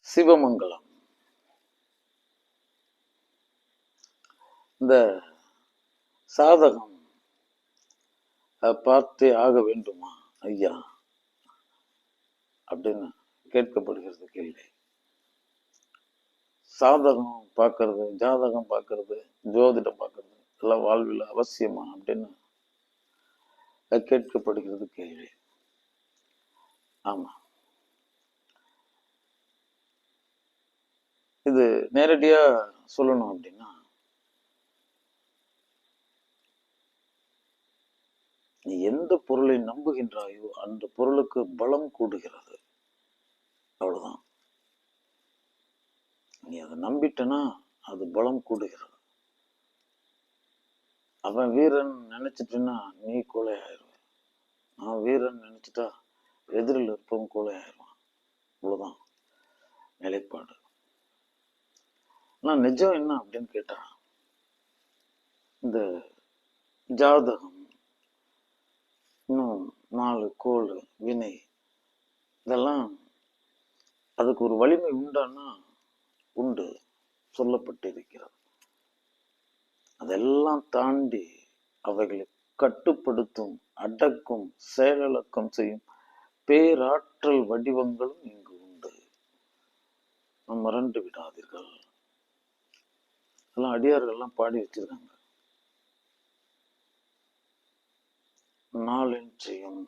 சிவமங்கலம். இந்த சாதகம் பார்த்தே ஆக வேண்டுமா ஐயா அப்படின்னு கேட்கப்படுகிறது கேள்வி. சாதகம் பார்க்கறது, ஜாதகம் பார்க்கறது, ஜோதிடம் பார்க்கறது எல்லாம் வாழ்வில் அவசியமா அப்படின்னு கேட்கப்படுகிறது கேள்வி. ஆமா, இது நேரடியா சொல்லணும் அப்படின்னா, நீ எந்த பொருளை நம்புகின்றாயோ அந்த பொருளுக்கு பலம் கூடுகிறது. அவ்வளவுதான். நீ அதை நம்பிட்டனா அது பலம் கூடுகிறது. அவன் வீரன் நினைச்சிட்டுன்னா நீ கோலை ஆயிடுவ. நான் வீரன் நினைச்சிட்டா எதிரில் இருப்பவன் கோலை ஆயிடுவான். அவ்வளவுதான் நிலைப்பாடு. ஆனா நிஜம் என்ன அப்படின்னு கேட்டா, இந்த ஜாதகம், இன்னும் 4 கோள், வினை, இதெல்லாம் அதுக்கு ஒரு வலிமை உண்டான்னா உண்டு, சொல்லப்பட்டிருக்கிறது. அதெல்லாம் தாண்டி அவைகளை கட்டுப்படுத்தும், அடக்கும், செயலக்கம் செய்யும் பேராற்றல் வடிவங்களும் இங்கு உண்டு. நாம் மறந்து விடாதீர்கள். எல்லாம் அடியார்கள்லாம் பாடி வச்சிருக்காங்க. நாள் என் செய்யும்,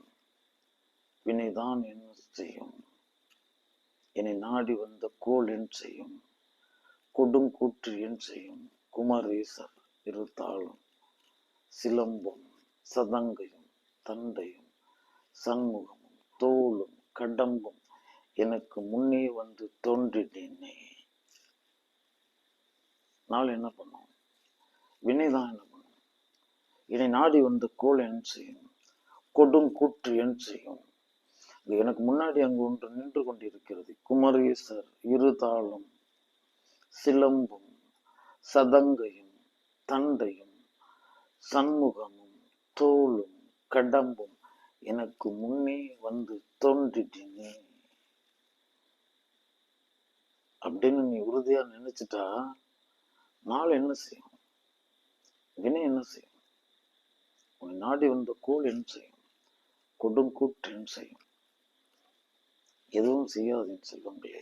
வினைதான் என்ன செய்யும், என்னை நாடி வந்த கோள் என் செய்யும், கொடுங்கூற்று என் செய்யும், குமரேசர் இருத்தாளும், சிலம்பும் சதங்கையும் தண்டையும் சண்முகமும் தோளும் கடம்பும் எனக்கு முன்னே வந்து தோன்றினேனே. நாள் என்ன பண்ணும், வினைதான் என்ன பண்ணும், என்னை நாடி வந்த கோள் என் செய்யும், கொடுங்கூற்று என் செய்யும். எனக்கு முன்னாடி அங்கு ஒன்று நின்று கொண்டிருக்கிறது. குமரேசர் இருதாளும், சிலம்பும் சதங்கையும் தண்டையும் சண்முகமும் தோளும் கடம்பும் எனக்கு முன்னே வந்து தோன்றிட்டேனே அப்படின்னு நீ உறுதியா நினைச்சிட்டா, நாள் என்ன செய்யும், வினை என்ன செய்யும், உன் நாடி வந்த கோள் என்ன செய்யும், கொடுங்கூற்று என்ன செய்யும். எதுவும் செய்யாதீங்க செல்வங்களே.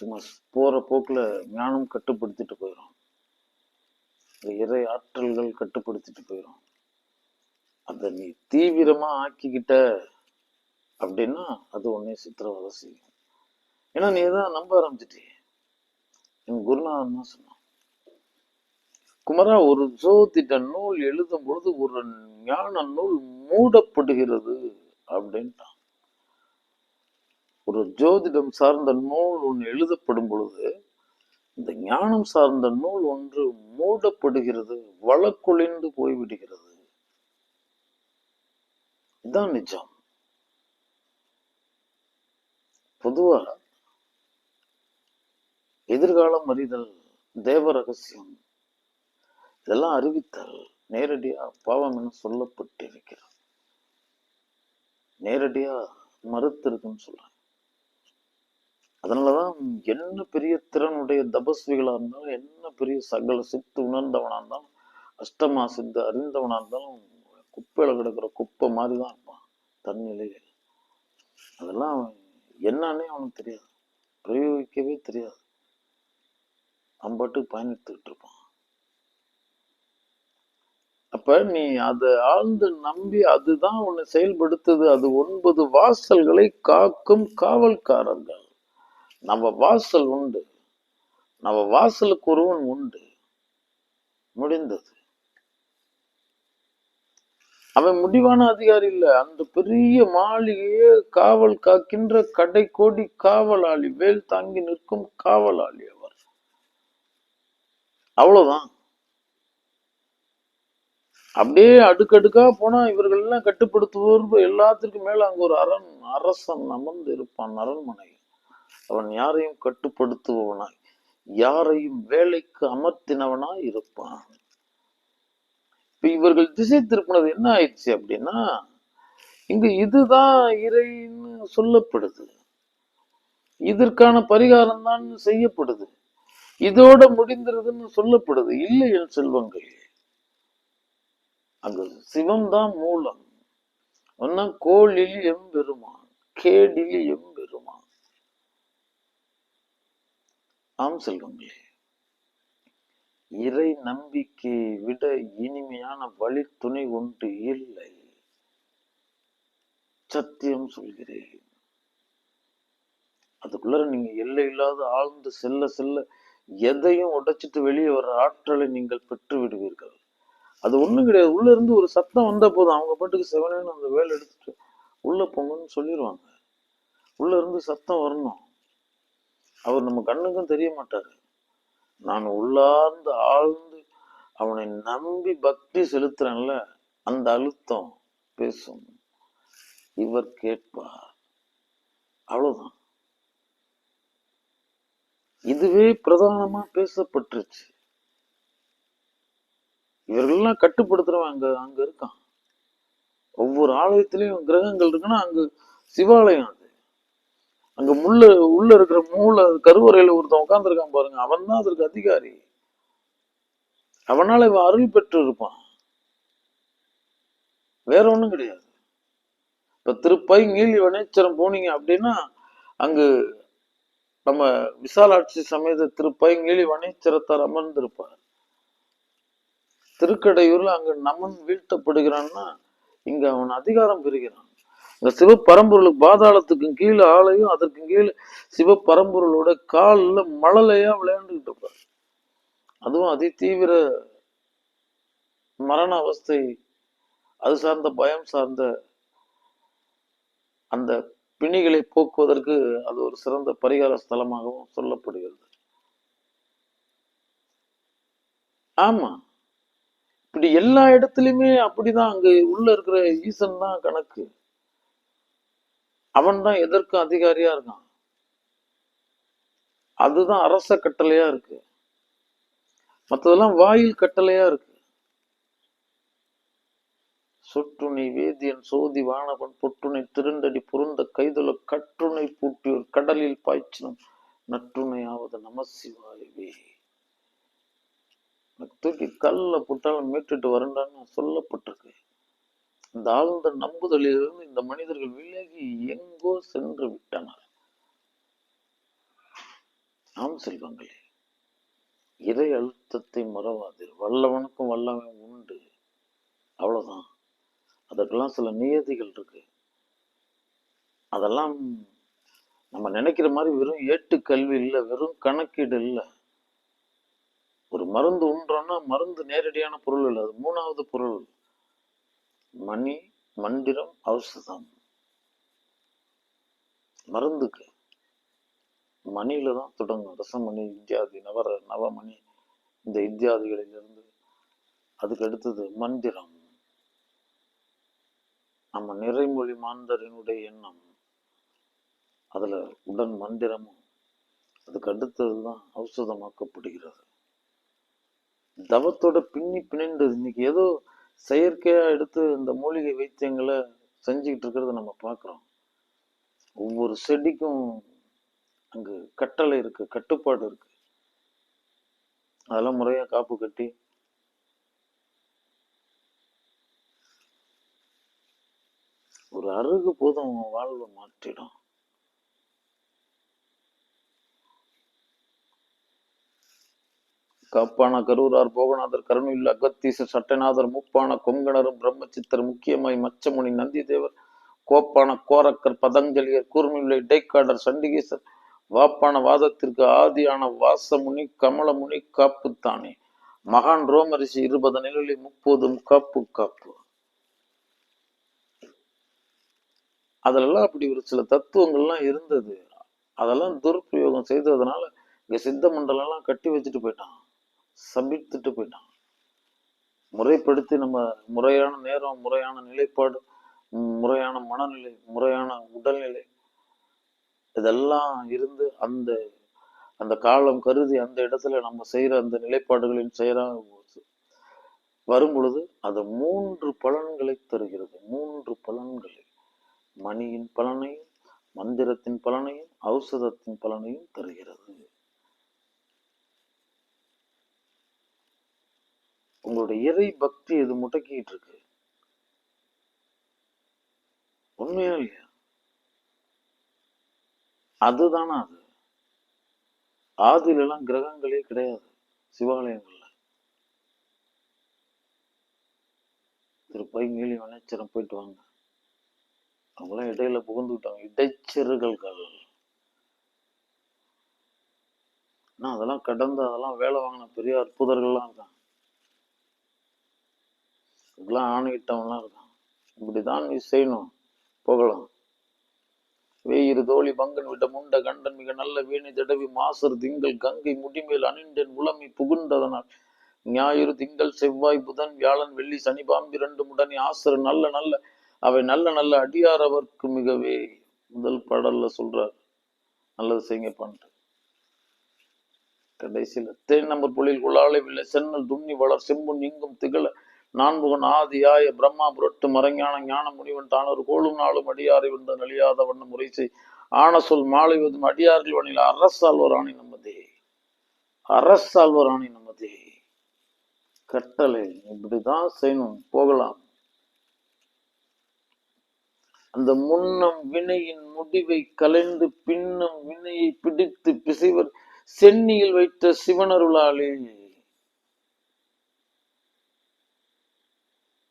சும்மா போற போக்குல ஞானம் கட்டுப்படுத்திட்டு போயிடும், இறை ஆற்றல்கள் கட்டுப்படுத்திட்டு போயிடும். அதை நீ தீவிரமா ஆக்கிக்கிட்ட அப்படின்னா அது உன்னை சித்திரவதை செய்யும். ஏன்னா நீ தான் நம்ப ஆரம்பிச்சிட்டே. என் குருநாதன் தான் சொன்னான், குமரா, ஒரு ஜோதிட நூல் எழுதும் பொழுது ஒரு ஞான நூல் மூடப்படுகிறது அப்படின்ட்டான். ஒரு ஜோதிடம் சார்ந்த நூல் ஒன்று எழுதப்படும் பொழுது இந்த ஞானம் சார்ந்த நூல் ஒன்று மூடப்படுகிறது, வழக்கொழிந்து போய்விடுகிறது. இதுதான் நிஜம். பொதுவா எதிர்காலம் அறிதல், தேவ ரகசியம், இதெல்லாம் அறிவித்தல் நேரடியா பாவம் என சொல்லப்பட்டிருக்கிறது. நேரடியா மறுத்திருக்குன்னு சொல்றேன். அதனாலதான் என்ன பெரிய திறனுடைய தபஸ்விகளா இருந்தாலும், என்ன பெரிய சகல சித்து உணர்ந்தவனா இருந்தாலும், அஷ்டமா சித்து அறிந்தவனா இருந்தாலும் குப்பையில கிடக்கிற குப்பை மாதிரிதான் இருப்பான் தன்னிலையில். அதெல்லாம் என்னன்னே அவனுக்கு தெரியாது, பிரயோகிக்கவே தெரியாது. அம்பாட்டுக்கு பயணித்துக்கிட்டு இருப்பான். அப்ப நீ அதை ஆழ்ந்து நம்பி அதுதான் உன்னை செயல்படுத்துது. அது 9 வாசல்களை காக்கும் காவல்காரர்கள். நம்ம வாசல் உண்டு, நம்ம வாசலுக்கு ஒருவன் உண்டு, முடிந்தது. அவன் முடிவான அதிகாரி இல்ல, அந்த பெரிய மாளிகையே காவல் காக்கின்ற கடை கோடி காவலாளி, வேல் தாங்கி நிற்கும் காவலாளி அவர். அவ்வளவுதான். அப்படியே அடுக்கடுக்கா போனா இவர்கள் எல்லாம் கட்டுப்படுத்துவோர் எல்லாத்திற்கும் மேல அங்க ஒரு அரசன் அமர்ந்து இருப்பான், அரண்மனை. அவன் யாரையும் கட்டுப்படுத்துபவனாய், யாரையும் வேலைக்கு அமர்த்தினவனாய் இருப்பான். இப்ப இவர்கள் திசை திருப்பினது என்ன ஆயிடுச்சு அப்படின்னா, இங்க இதுதான் இறைன்னு சொல்லப்படுது. இதற்கான பரிகாரம் தான் செய்யப்படுது. இதோட முடிந்துருதுன்னு சொல்லப்படுது. இல்லை என் செல்வங்கள், அங்கு சிவம் தான் மூலம். கோளில் எம்பெருமான், கேடில் எம்பெருமான். ஆம் செல்வங்களே, இறை நம்பிக்கையை விட இனிமையான வழி துணை ஒன்று இல்லை. சத்தியம் சொல்கிறேன். அதுக்குள்ள நீங்க எல்லை இல்லாத ஆழ்ந்து செல்ல செல்ல எதையும் உடைச்சிட்டு வெளியே வர்ற ஆற்றலை நீங்கள் பெற்று விடுவீர்கள். அது ஒண்ணும் கிடையாது. உள்ள இருந்து ஒரு சத்தம் வந்த போதும் அவங்க பாட்டுக்கு செவனேன்னு அந்த வேலை எடுத்துட்டு உள்ள போங்கன்னு சொல்லிடுவாங்க. உள்ள இருந்து சத்தம் வரணும். அவர் நம்ம கண்ணுக்கும் தெரிய மாட்டாரு. நான் உள்ளார்ந்து ஆழ்ந்து அவனை நம்பி பக்தி செலுத்துறேன்ல, அந்த அழுத்தம் பேசும். இவர் கேட்பார். அவ்வளவுதான். இதுவே பிரதானமா பேசப்பட்டுருச்சு. இவர்கள்லாம் கட்டுப்படுத்துறவன் அங்க இருக்கான். ஒவ்வொரு ஆலயத்திலையும் கிரகங்கள் இருக்குன்னா அங்கு சிவாலயம். அது அங்க உள்ள இருக்கிற கருவறையில ஒருத்தன் உட்கார்ந்து இருக்கான் பாருங்க, அவன் தான் அதற்கு அதிகாரி. அவனால இவன் அருள் பெற்று இருப்பான். வேற ஒண்ணும் கிடையாது. இப்ப திருப்பை நீலி வனேச்சரம் போனீங்க அப்படின்னா அங்கு நம்ம விசாலாட்சி சமேத திருப்பை நீலி வனேச்சரத்தார் அமர்ந்திருப்பார். திருக்கடையூர்ல அங்க நமன் வீழ்த்தப்படுகிறான்னா இங்க அவன் அதிகாரம் பெறுகிறான். இந்த சிவபரம்பொருளுக்கு பாதாளத்துக்கும் கீழே ஆலையும் அதற்கு கீழே சிவபரம்பொருளோட காலில் மழலையா விளையாண்டுகிட்டு இருப்பார். அதுவும் அதி தீவிர மரண அவஸ்தை, அது சார்ந்த பயம் சார்ந்த அந்த பிணிகளை போக்குவதற்கு அது ஒரு சிறந்த பரிகார ஸ்தலமாகவும் சொல்லப்படுகிறது. ஆமா, இப்படி எல்லா இடத்துலயுமே அப்படிதான். அங்க உள்ள இருக்கிற ஈசன் தான் கணக்கு. அவன் தான் எதற்கும் அதிகாரியா இருக்கான். அதுதான் அரச கட்டளையா இருக்கு. மற்றதெல்லாம் வாயில் கட்டளையா இருக்கு. சொற்றுணை வேதியன் சோதி வானவன் பொற்றுணை திருண்டடி பொருந்த கைதுல கற்றுணை பூட்டியோர் கடலில் பாய்ச்சினும் நற்றுணையாவது நமசிவாயவே. தூக்கி கல்ல போட்டாலும் மீட்டுட்டு வரண்டான்னு சொல்லப்பட்டிருக்கு. இந்த ஆழ்ந்த நம்புதலிலிருந்து இந்த மனிதர்கள் விலகி எங்கோ சென்று விட்டனர். ஆம் செல்வங்களே, இறை அழுத்தத்தை மறவாது. வல்லவனுக்கும் வல்லவன் உண்டு, அவ்வளவுதான். அதற்கெல்லாம் சில நியதிகள் இருக்கு. அதெல்லாம் நம்ம நினைக்கிற மாதிரி வெறும் ஏட்டு கல்வி இல்லை, வெறும் கணக்கீடு இல்லை. ஒரு மருந்து உண்றோம்னா மருந்து நேரடியான பொருள் இல்லை, அது மூணாவது பொருள். மணி, மந்திரம், ஔஷதம். மருந்துக்கு மணியில தான் தொடங்கும். ரசமணி, இத்தியாதி, நவமணி, இந்த இத்தியாதிகளிலிருந்து. அதுக்கு அடுத்தது மந்திரம், நம்ம நிறைமொழி மாந்தரினுடைய எண்ணம், அதுல உடன் மந்திரமும். அதுக்கு அடுத்ததுதான் ஔஷதமாக்கப்படுகிறது. தவத்தோட பிணைந்தது. இன்னைக்கு ஏதோ செயற்கையா எடுத்து இந்த மூலிகை வைத்தியங்களை செஞ்சுக்கிட்டு இருக்கிறத நம்ம பார்க்கிறோம். ஒவ்வொரு செடிக்கும் அங்கு கட்டளை இருக்கு, கட்டுப்பாடு இருக்கு. அதெல்லாம் முறையா காப்பு கட்டி ஒரு அருகு போதும் வாழ்வை மாற்றிடும். காப்பான கரூரார் போகநாதர் கருணையுள்ள அகத்தீசர் சட்டநாதர் மூப்பான கொங்கணரும் பிரம்மச்சித்தர் முக்கியமாய் மச்சமுனி நந்தி தேவர் கோப்பான கோரக்கர் பதஞ்சலியர் கூர்மையுள்ள இடைக்காடர் சண்டிகேசர் வாப்பான வாதத்திற்கு ஆதியான வாசமுனி கமலமுனி காப்புத்தானே மகான் ரோமரிஷி 20 நிலையில் 30 காப்பு காப்பு. அதுலெல்லாம் அப்படி ஒரு சில தத்துவங்கள்லாம் இருந்தது. அதெல்லாம் துருப்பிரயோகம் செய்ததுனால இங்க சித்த மண்டலம் எல்லாம் கட்டி வச்சுட்டு போயிட்டான், சபித்துட்டு போயிட்டான். முறைப்படுத்தி நம்ம முறையான நேரம், முறையான நிலைப்பாடு, முறையான மனநிலை, முறையான உடல்நிலை, இதெல்லாம் இருந்து அந்த அந்த காலம் கருதி அந்த இடத்துல நம்ம செய்யற அந்த நிலைப்பாடுகளின் செயலா வரும் பொழுது அது 3 பலன்களை தருகிறது. 3 பலன்களை, மணியின் பலனையும் மந்திரத்தின் பலனையும் ஔஷதத்தின் பலனையும் தருகிறது. உங்களுடைய இறை பக்தி இது முடக்கிட்டு இருக்கு. உண்மையா இல்லையா? அதுதானா அது? ஆதியில எல்லாம் கிரகங்களே கிடையாது சிவாலயங்கள்ல. திருப்பைங்கேலி வனச்சரம் போயிட்டு வாங்க, அவங்களாம் இடையில புகுந்துட்டாங்க, இடைச்செருகல்கள். அதெல்லாம் கடந்து அதெல்லாம் வேலை வாங்கின பெரிய அற்புதர்கள்லாம் இருக்காங்க, இதெல்லாம் ஆணையிட்டவங்களாம் இருக்காங்க. இப்படிதான் நீ செய்யணும், போகலாம். வேயிரு தோழி பங்கன் விட்ட முண்ட கண்டன் மிக நல்ல வீணை தடவி மாசர் திங்கள் கங்கை முடிமேல் அணிந்தேன் உளமை புகுந்ததனால் ஞாயிறு திங்கள் செவ்வாய் புதன் வியாழன் வெள்ளி சனி பாம்பு 2 முடனி ஆசர் நல்ல நல்ல அவை நல்ல நல்ல அடியார் அவர்க்கு மிகவே. முதல் பாடல்ல சொல்றார் நல்லது செய்யுங்க பண்ணிட்டு. கடைசியில தேன் நம்பர் புள்ளியில் குள்ளாளவில்லை சென்னல் துண்ணி வளர் செம்புன் இங்கும் திகழ நான்முகன் ஆதியாய பிரம்மா புரட்டு மறைஞான ஞான முனிவன் தான் ஒரு கோளும் நாளும் அடியாரை வென்ற நலியாத வண்ண முறை செய் ஆன சொல் மாலைவதும் அடியார்கள் வணியில் அரசாழ்வர் ஆணை நம்மதே, அரசாழ்வர் ஆணை நம்மதே. கட்டளை இப்படிதான் செய்யணும், போகலாம். அந்த முன்னம் வினையின் முடிவை கலைந்து பின்னம் வினையை பிடித்து பிசைவர் சென்னியில் வைத்த சிவனருளாலே.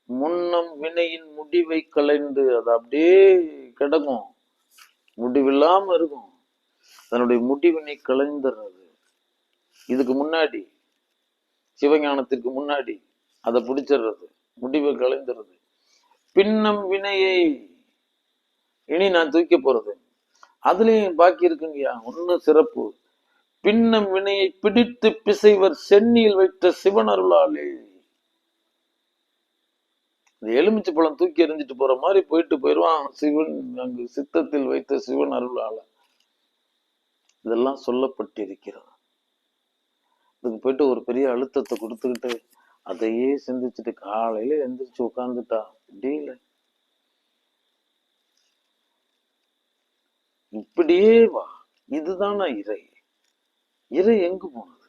முன்னம் வினையின் முடிவை கலைந்து அது அப்படியே கிடக்கும், முடிவில்லாம இருக்கும், அதனுடைய முடிவினை கலைந்துறது. இதுக்கு முன்னாடி சிவஞானத்திற்கு முன்னாடி அதை பிடிச்சிடுறது, முடிவை கலைந்துறது. பின்னம் வினையை இனி நான் தூக்கி போறது, அதுலயும் பாக்கி இருக்குங்கய்யா ஒண்ணு சிறப்பு. பின்னம் வினையை பிடித்து பிசைவர் சென்னியில் வைத்த சிவன் அருளாலே. எலுமிச்சை பழம் தூக்கி எறிஞ்சிட்டு போற மாதிரி போயிட்டு போயிடுவான் சிவன், அங்கு சித்தத்தில் வைத்த சிவன் அருளால. இதெல்லாம் சொல்லப்பட்டிருக்கிறது. இதுக்கு போயிட்டு ஒரு பெரிய அழுத்தத்தை கொடுத்துக்கிட்டு அதையே சிந்திச்சுட்டு காலையில எந்திரிச்சு உட்கார்ந்துட்டா முடியல. இப்படியே வா, இதுதானா இறை? இறை எங்கு போனது?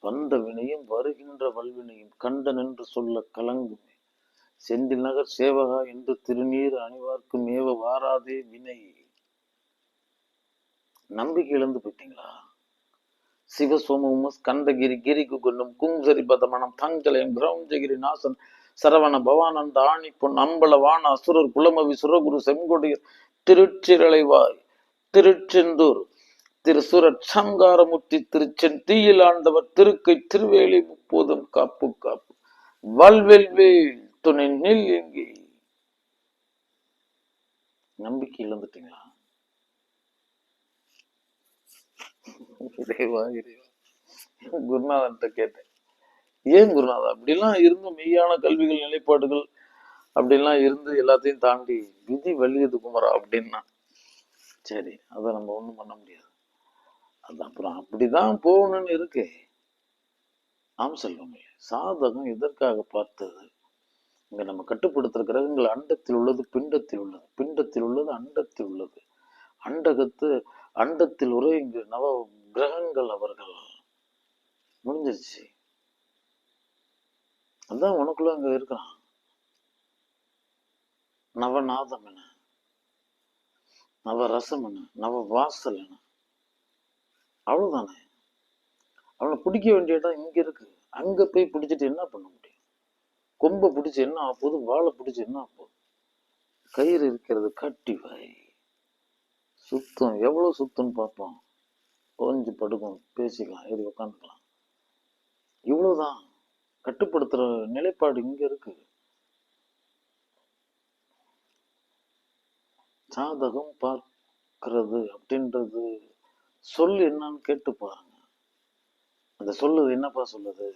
வந்த வினையும் வருகின்ற வல்வினையும் கண்டன் என்று சொல்ல கலங்குமே செந்தில் நகர் சேவகா என்று திருநீர் அணிவார்க்கும் ஏவ வாராதே வினை. நம்பிக்கை இழந்து போயிட்டீங்களா? சிவசோம ஸ்கந்தகிரி கிரிக்கு கொண்டும் கும்சரி பதமனம் தஞ்சலயம் கிரௌஞ்சகிரி நாசன் சரவண பவானந்த ஆணி பொன் அம்பல வான அசுரர் குலமவி சுரகுரு செங்கொடியர் திருச்சிரளைவாய் திருச்செந்தூர் திருசுரட் சங்காரமுத்தி திருச்சென் தீயில் ஆண்டவர் திருக்கை திருவேலி முப்போதும் காப்பு காப்பு வல்வெல்வேல் துணை நெல் எங்கே. நம்பிக்கை இழந்துட்டீங்களா? இறைவா இறைவா. குருநாதன்ட்ட கேட்டேன், ஏன் குருநாதா அப்படிலாம் இருந்து மெய்யான கல்விகள் நிலைப்பாடுகள் அப்படிலாம் இருந்து எல்லாத்தையும் தாண்டி விதி வலியது குமரா அப்படின்னா, சரி அதை நம்ம ஒண்ணும் பண்ண முடியாது, அது அப்புறம் அப்படிதான் போகணும்னு இருக்கு. ஆம் செல்வமே, சாதகம் எதற்காக பார்த்தது? இங்க நம்ம கட்டுப்படுத்துற கிரகங்கள் அண்டத்தில் உள்ளது பிண்டத்தில் உள்ளது, பிண்டத்தில் உள்ளது அண்டத்தில் உள்ளது, அண்டகத்து அண்டத்தில் உரை இங்கு நவ கிரகங்கள் அவர்கள் முடிஞ்சிருச்சு. அதான் உனக்குள்ள அங்க இருக்கிறான் நவநாதம் என, நவரசம் என, நவ வாசல் என. அவ்வளவுதானே. அவனை பிடிக்க வேண்டிய இடம் இங்க இருக்கு, அங்க போய் பிடிச்சிட்டு என்ன பண்ண முடியும்? கொம்பை பிடிச்சி என்ன ஆகுது, வாழை பிடிச்சி என்ன ஆகுது? கயிறு இருக்கிறது கட்டி வை. சுத்தம் எவ்வளவு சுத்தம் பார்ப்போம், கொஞ்சம் படுக்கும் பேசிக்கலாம் ஏறி உட்காந்துக்கலாம், இவ்வளவுதான். கட்டுப்படுத்துற நிலைப்பாடு இங்க இருக்கு. சாதகம் பார்க்கிறது அப்படின்றது சொல் என்னன்னு கேட்டு பாருங்க. அந்த சொல்லுது என்னப்பா சொல்லுது?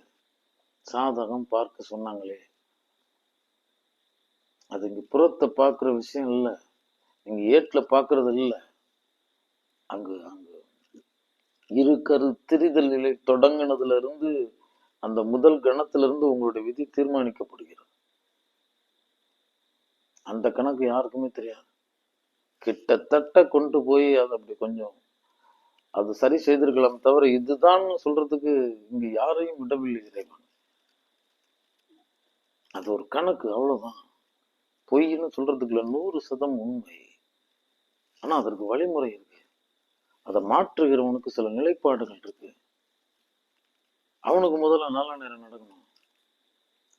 சாதகம் பார்க்க சொன்னாங்களே, அது இங்க புறத்தை பார்க்கிற விஷயம் இல்லை, நீங்க ஏட்ல பார்க்கறது இல்லை. அங்கு அங்கு இரு கரு திரிதல் நிலை தொடங்கினதுல இருந்து அந்த முதல் கணத்துல இருந்து உங்களுடைய விதி தீர்மானிக்கப்படுகிறது. அந்த கணக்கு யாருக்குமே தெரியாது. கிட்டத்தட்ட கொண்டு போய் அதை அப்படி கொஞ்சம் அது சரி செய்திருக்கலாம் தவிர இதுதான் சொல்றதுக்கு இங்க யாரையும் விடவில்லை இறைவன். அது ஒரு கணக்கு, அவ்வளவுதான். பொய்ன்னு சொல்றதுக்குள்ள 100% உண்மை. ஆனா அதற்கு வழிமுறை இருக்கு. அதை மாற்றுகிறவனுக்கு சில நிலைப்பாடுகள் இருக்கு. அவனுக்கு முதல்ல நல்ல நேரம் நடக்கணும்.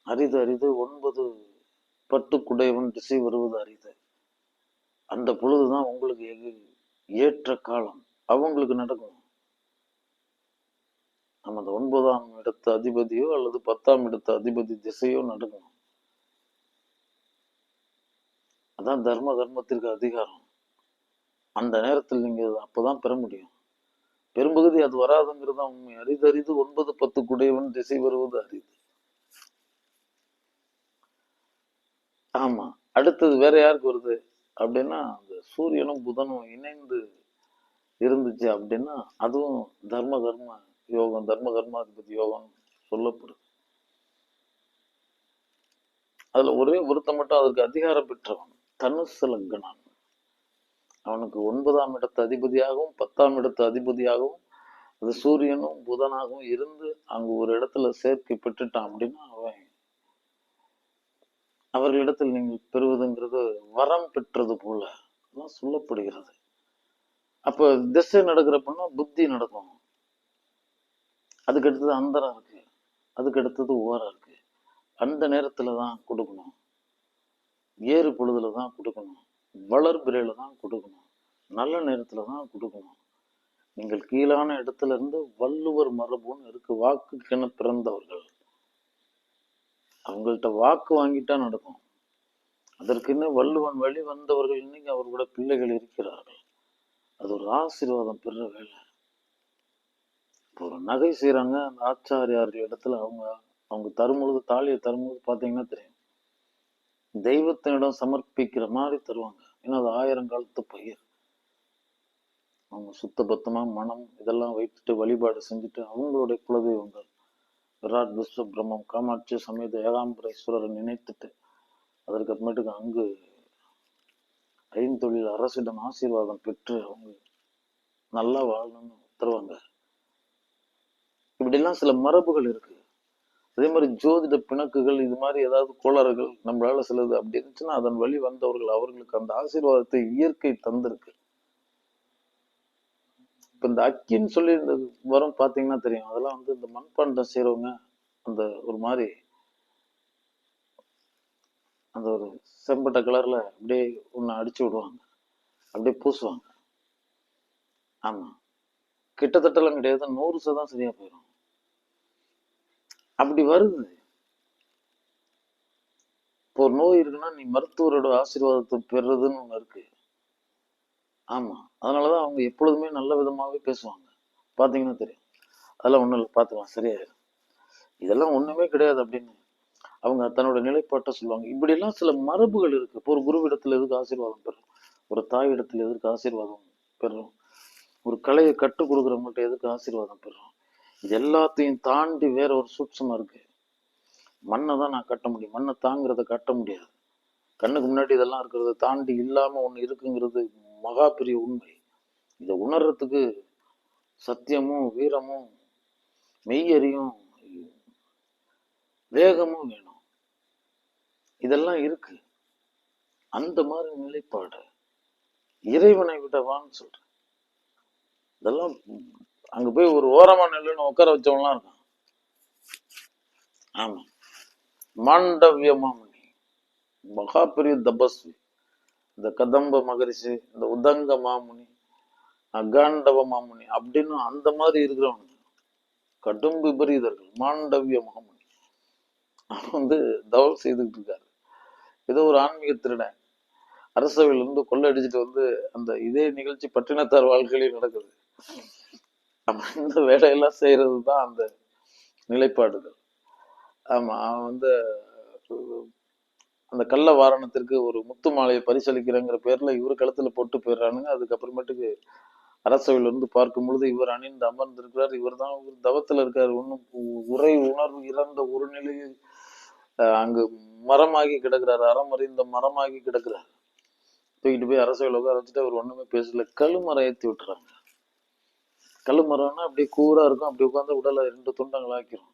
அரிது அரிது 9 பட்டுக்குடையவன் திசை வருவது அரிது. அந்த பொழுதுதான் உங்களுக்கு ஏற்ற காலம். அவங்களுக்கு நடக்கணும். நம்ம அந்த 9ஆம் இடத்து அதிபதியோ அல்லது 10ஆம் இடத்து அதிபதி திசையோ நடக்கணும். அதான் தர்மத்திற்கு அதிகாரம். அந்த நேரத்தில் நீங்க அப்பதான் பெற முடியும். பெரும்பகுதி அது வராதுங்கிறது தான் உண்மை. அரிது அரிது 9 10 திசை வருவது அரிது. ஆமா. அடுத்தது வேற யாருக்கு வருது அப்படின்னா, அந்த சூரியனும் புதனும் இணைந்து இருந்துச்சு அப்படின்னா அதுவும் தர்ம யோகம், கர்மாதிபதி யோகம் சொல்லப்படுது. அதுல ஒரே ஒருத்த மட்டும் அதற்கு அதிகாரம் பெற்றவன், தனுசு லக்னம். அவனுக்கு 9ஆம் இடத்து அதிபதியாகவும் 10ஆம் இடத்து அதிபதியாகவும் அது சூரியனும் புதனாகவும் இருந்து அங்க ஒரு இடத்துல சேர்க்கை பெற்றுட்டான் அப்படின்னா அவர்களிடத்தில் நீங்கள் பெறுவதுங்கிறது வரம் பெற்றது போல சொல்லப்படுகிறது. அப்ப திசை நடக்கிறப்பன்னா புத்தி நடக்கும். அதுக்கு அடுத்தது அந்தரம் இருக்கு, அதுக்கு அடுத்தது ஓரம் இருக்கு. அந்த நேரத்துலதான் கொடுக்கணும், ஏறு பொழுதுலதான் கொடுக்கணும், வளர்பிறையில தான் கொடுக்கணும், நல்ல நேரத்துலதான் கொடுக்கணும். நீங்கள் கீழான இடத்துல இருந்து வள்ளுவர் மரபுன்னு இருக்கு. வாக்குக்கென பிறந்தவர்கள், அவங்கள்ட்ட வாக்கு வாங்கிட்டா நடக்கும். அதற்குன்னு வள்ளுவன் வழி வந்தவர்கள் இன்னைக்கு அவர்களோட பிள்ளைகள் இருக்கிறார்கள். அது ஒரு ஆசீர்வாதம் பெற வேலை. ஒரு நகை செய்யறாங்க, அந்த ஆச்சாரியார்கள் இடத்துல அவங்க தரும்பொழுது, தாலியை தரும்பொழுது பாத்தீங்கன்னா தெரியும், தெய்வத்தினிடம் சமர்ப்பிக்கிற மாதிரி தருவாங்க. ஏன்னா அது 1000 காலத்து பயிர். அவங்க சுத்த பத்தமா மனம் இதெல்லாம் வைத்துட்டு வழிபாடு செஞ்சுட்டு அவங்களுடைய குலதெய்வங்கள் விராட், விஸ்வ பிரம்மம், காமாட்சி சமேத ஏகாம்பரேஸ்வரரை நினைத்துட்டு அதற்கப்புறமேட்டுக்கு அங்கு ஐந்தொழில் அரசிடம் ஆசீர்வாதம் பெற்று அவங்க நல்லா வாழணும்னு தருவாங்க. இப்படிலாம் சில மரபுகள் இருக்கு. அதே மாதிரி ஜோதிட பிணக்குகள், இது மாதிரி ஏதாவது கோளாறுகள் நம்மளால சிலது அப்படி இருந்துச்சுன்னா அதன் வழி வந்தவர்கள், அவர்களுக்கு அந்த ஆசீர்வாதத்தை இயற்கை தந்திருக்கு. இப்ப இந்த அக்கின்னு சொல்லி இந்த வரும் பாத்தீங்கன்னா தெரியும். அதெல்லாம் இந்த மண்பாண்டம் செய்யறவங்க அந்த ஒரு மாதிரி அந்த ஒரு செம்பட்ட கலர்ல அப்படியே ஒண்ணு அடிச்சு விடுவாங்க, அப்படியே பூசுவாங்க. ஆமா, கிட்டத்தட்டலாம் கிடையாது, 100% சரியா போயிடும். அப்படி வருது. இப்போ ஒரு நோய் இருக்குன்னா நீ மருத்துவரோட ஆசீர்வாதத்தை பெறுறதுன்னு ஒண்ணு இருக்கு. ஆமா, அதனாலதான் அவங்க எப்பொழுதுமே நல்ல விதமாவே பேசுவாங்க. பாத்தீங்கன்னா தெரியும். அதெல்லாம் ஒண்ணும் இல்லை, பாத்துக்கலாம், சரியாயிரும், இதெல்லாம் ஒண்ணுமே கிடையாது அப்படின்னு அவங்க தன்னோட நிலைப்பாட்டை சொல்லுவாங்க. இப்படி எல்லாம் சில மரபுகள் இருக்கு. இப்போ ஒரு குருவிடத்துல எதுக்கு ஆசீர்வாதம் பெறும், ஒரு தாய் இடத்துல எதுக்கு ஆசீர்வாதம் பெறும், ஒரு கலையை கற்றுக் கொடுக்குறவங்கள்ட்ட எதுக்கு ஆசீர்வாதம் பெறும். இது எல்லாத்தையும் தாண்டி வேற ஒரு சூட்சமா இருக்கு. மண்ணை தான் நான் கட்ட முடியும், மண்ணை தாங்கிறத கட்ட முடியாது. கண்ணுக்கு முன்னாடி இதெல்லாம் இருக்கிறத தாண்டி இல்லாம ஒண்ணு இருக்குங்கிறது மகா பெரிய உண்மை. இதை உணர்றதுக்கு சத்தியமும் வீரமும் மெய்யறியும் வேகமும் வேணும். இதெல்லாம் இருக்கு. அந்த மாதிரி நிலைப்பாடு இறைவனை விடவான்னு சொல்றேன். இதெல்லாம் அங்க போய் ஒரு ஓரமா நெல்லுன்னு உட்கார வச்சவன்லாம் இருக்கான். ஆமா, மாண்டவிய மாமுனி மகா பெரிய தபஸ்வி, இந்த கதம்ப மகரிஷி, இந்த உதங்க மாமுனி, அகாண்டவ மாமுனி அப்படின்னு அந்த மாதிரி இருக்கிறவனுங்க கடும் விபரீதர்கள். மாண்டவிய மாமுனி அவன் தவம் செய்துட்டு இருக்காரு. ஏதோ ஒரு ஆன்மீக திருடன் அரசவையில இருந்து கொள்ளடிச்சிட்டு அந்த இதே நிகழ்ச்சி பட்டினத்தார் வாழ்க்கையிலேயே நடக்குது. இந்த வேலையெல்லாம் செய்யறதுதான் அந்த நிலைப்பாடுகள். ஆமா, அவன் அந்த கள்ள வாரணத்திற்கு ஒரு முத்து மாலையை பரிசளிக்கிறேங்கிற பேர்ல இவர் கழுத்துல போட்டு போயிடுறானுங்க. அதுக்கப்புறமேட்டுக்கு அரசவையில இருந்து பார்க்கும் பொழுது இவர் அணிந்து அமர்ந்திருக்கிறார். இவர் தான் தவத்துல இருக்காரு. ஒன்னும் உணர்வு இறந்த ஒரு நிலையில் அங்கு மரமாகி கிடக்கிறார், அறமறிந்த மரமாகி கிடக்கிறார். தூக்கிட்டு போய் அரசவையில் உட்கார வச்சுட்டு அவர் ஒண்ணுமே பேசல. கழுமரம் ஏற்றி விட்டுறாங்க. கழுமரம்னா அப்படியே கூரா இருக்கும், அப்படி உட்காந்து உடலை 2 துண்டங்கள் ஆக்கிரும்.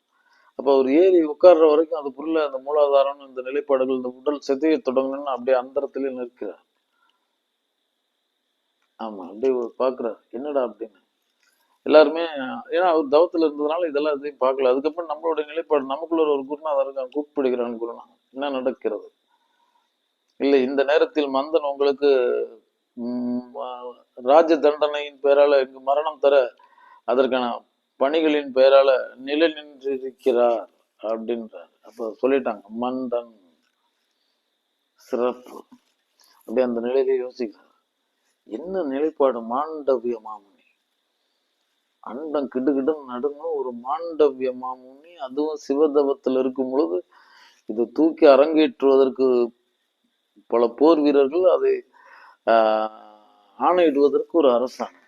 அப்ப அவர் ஏறி உட்கார்ற வரைக்கும் அதுக்குள்ள அந்த மூலாதாரம், இந்த நிலைப்பாடுகள், இந்த உடல் செதைய தொடங்கணும்னு அப்படியே அந்தரத்திலே நிற்கிறார். ஆமா, அப்படியே பாக்குறாரு, என்னடா அப்படின்னு. எல்லாருமே ஏன்னா அவர் தவத்துல இருந்ததுனால இதெல்லாம் எதையும் பார்க்கல. அதுக்கப்புறம் நம்மளுடைய நிலைப்பாடு, நமக்குள்ள ஒரு குருநாதர் இருக்கான், கூப்பிடுகிறான் குருநாதன், என்ன நடக்கிறது? இல்லை, இந்த நேரத்தில் மந்தன் உங்களுக்கு ராஜ தண்டனையின் பெயரால இங்கு மரணம் தர அதற்கான பணிகளின் பெயரால நிலை நின்றிருக்கிறார் அப்படின்றார். அப்ப சொல்லிட்டாங்க மந்தன் சிறப்பு. அப்படி அந்த நிலையில யோசிக்கிறார், என்ன நிலைப்பாடு? மாண்டவிய மாமுனி, அண்டம் கிடுகிடும் நடுங்க ஒரு மாண்டவிய மாமுனி, அதுவும் சிவதவத்தில் இருக்கும் பொழுது இதை தூக்கி அரங்கேற்றுவதற்கு பல போர் வீரர்கள், அதை ஆணையிடுவதற்கு ஒரு அரசாங்கம்.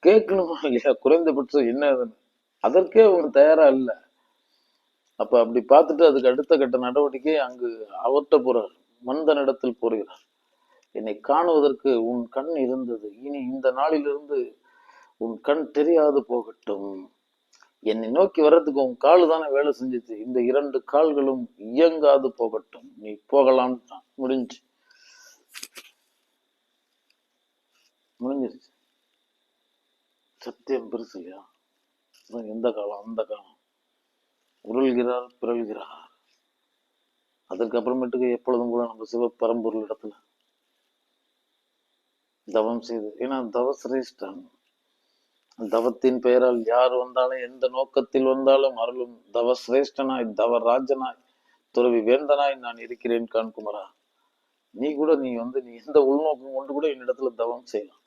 கேட்கணுமா இல்லையா? குறைந்தபட்சம் என்ன அதற்கே அவங்க தயாரா இல்லை. அப்ப அப்படி பார்த்துட்டு அதுக்கு அடுத்த கட்ட நடவடிக்கை அங்கு அவர்கிட்ட போறார், மந்தனிடத்தில் போகிறார். என்னை காணுவதற்கு உன் கண் இருந்தது, இனி இந்த நாளிலிருந்து உன் கண் தெரியாது போகட்டும். என்னை நோக்கி வர்றதுக்கு உன் காலு தானே வேலை செஞ்சுச்சு, இந்த 2 கால்களும் இயங்காது போகட்டும், நீ போகலாம். முடிஞ்சிருச்சு. சத்தியம் பெருசு இல்லையா? எந்த காலம் அந்த காலம். உருள்கிறார், பிறழ்கிறார். அதற்கு அப்புறமேட்டுக்கு எப்பொழுதும் கூட நம்ம சிவ பரம்பொருள் இடத்துல தவம் செய்து, ஏன்னா தவ சிரேஷ்டன், தவத்தின் பெயரால் யார் வந்தாலும் எந்த நோக்கத்தில் வந்தாலும் அருளும் தவ சிரேஷ்டனாய் தவ ராஜனாய் துறவி வேந்தனாய் நான் இருக்கிறேன் காண்குமரா. நீ எந்த உள்நோக்கம் கொண்டு கூட என்னிடத்துல தவம் செய்யலாம்,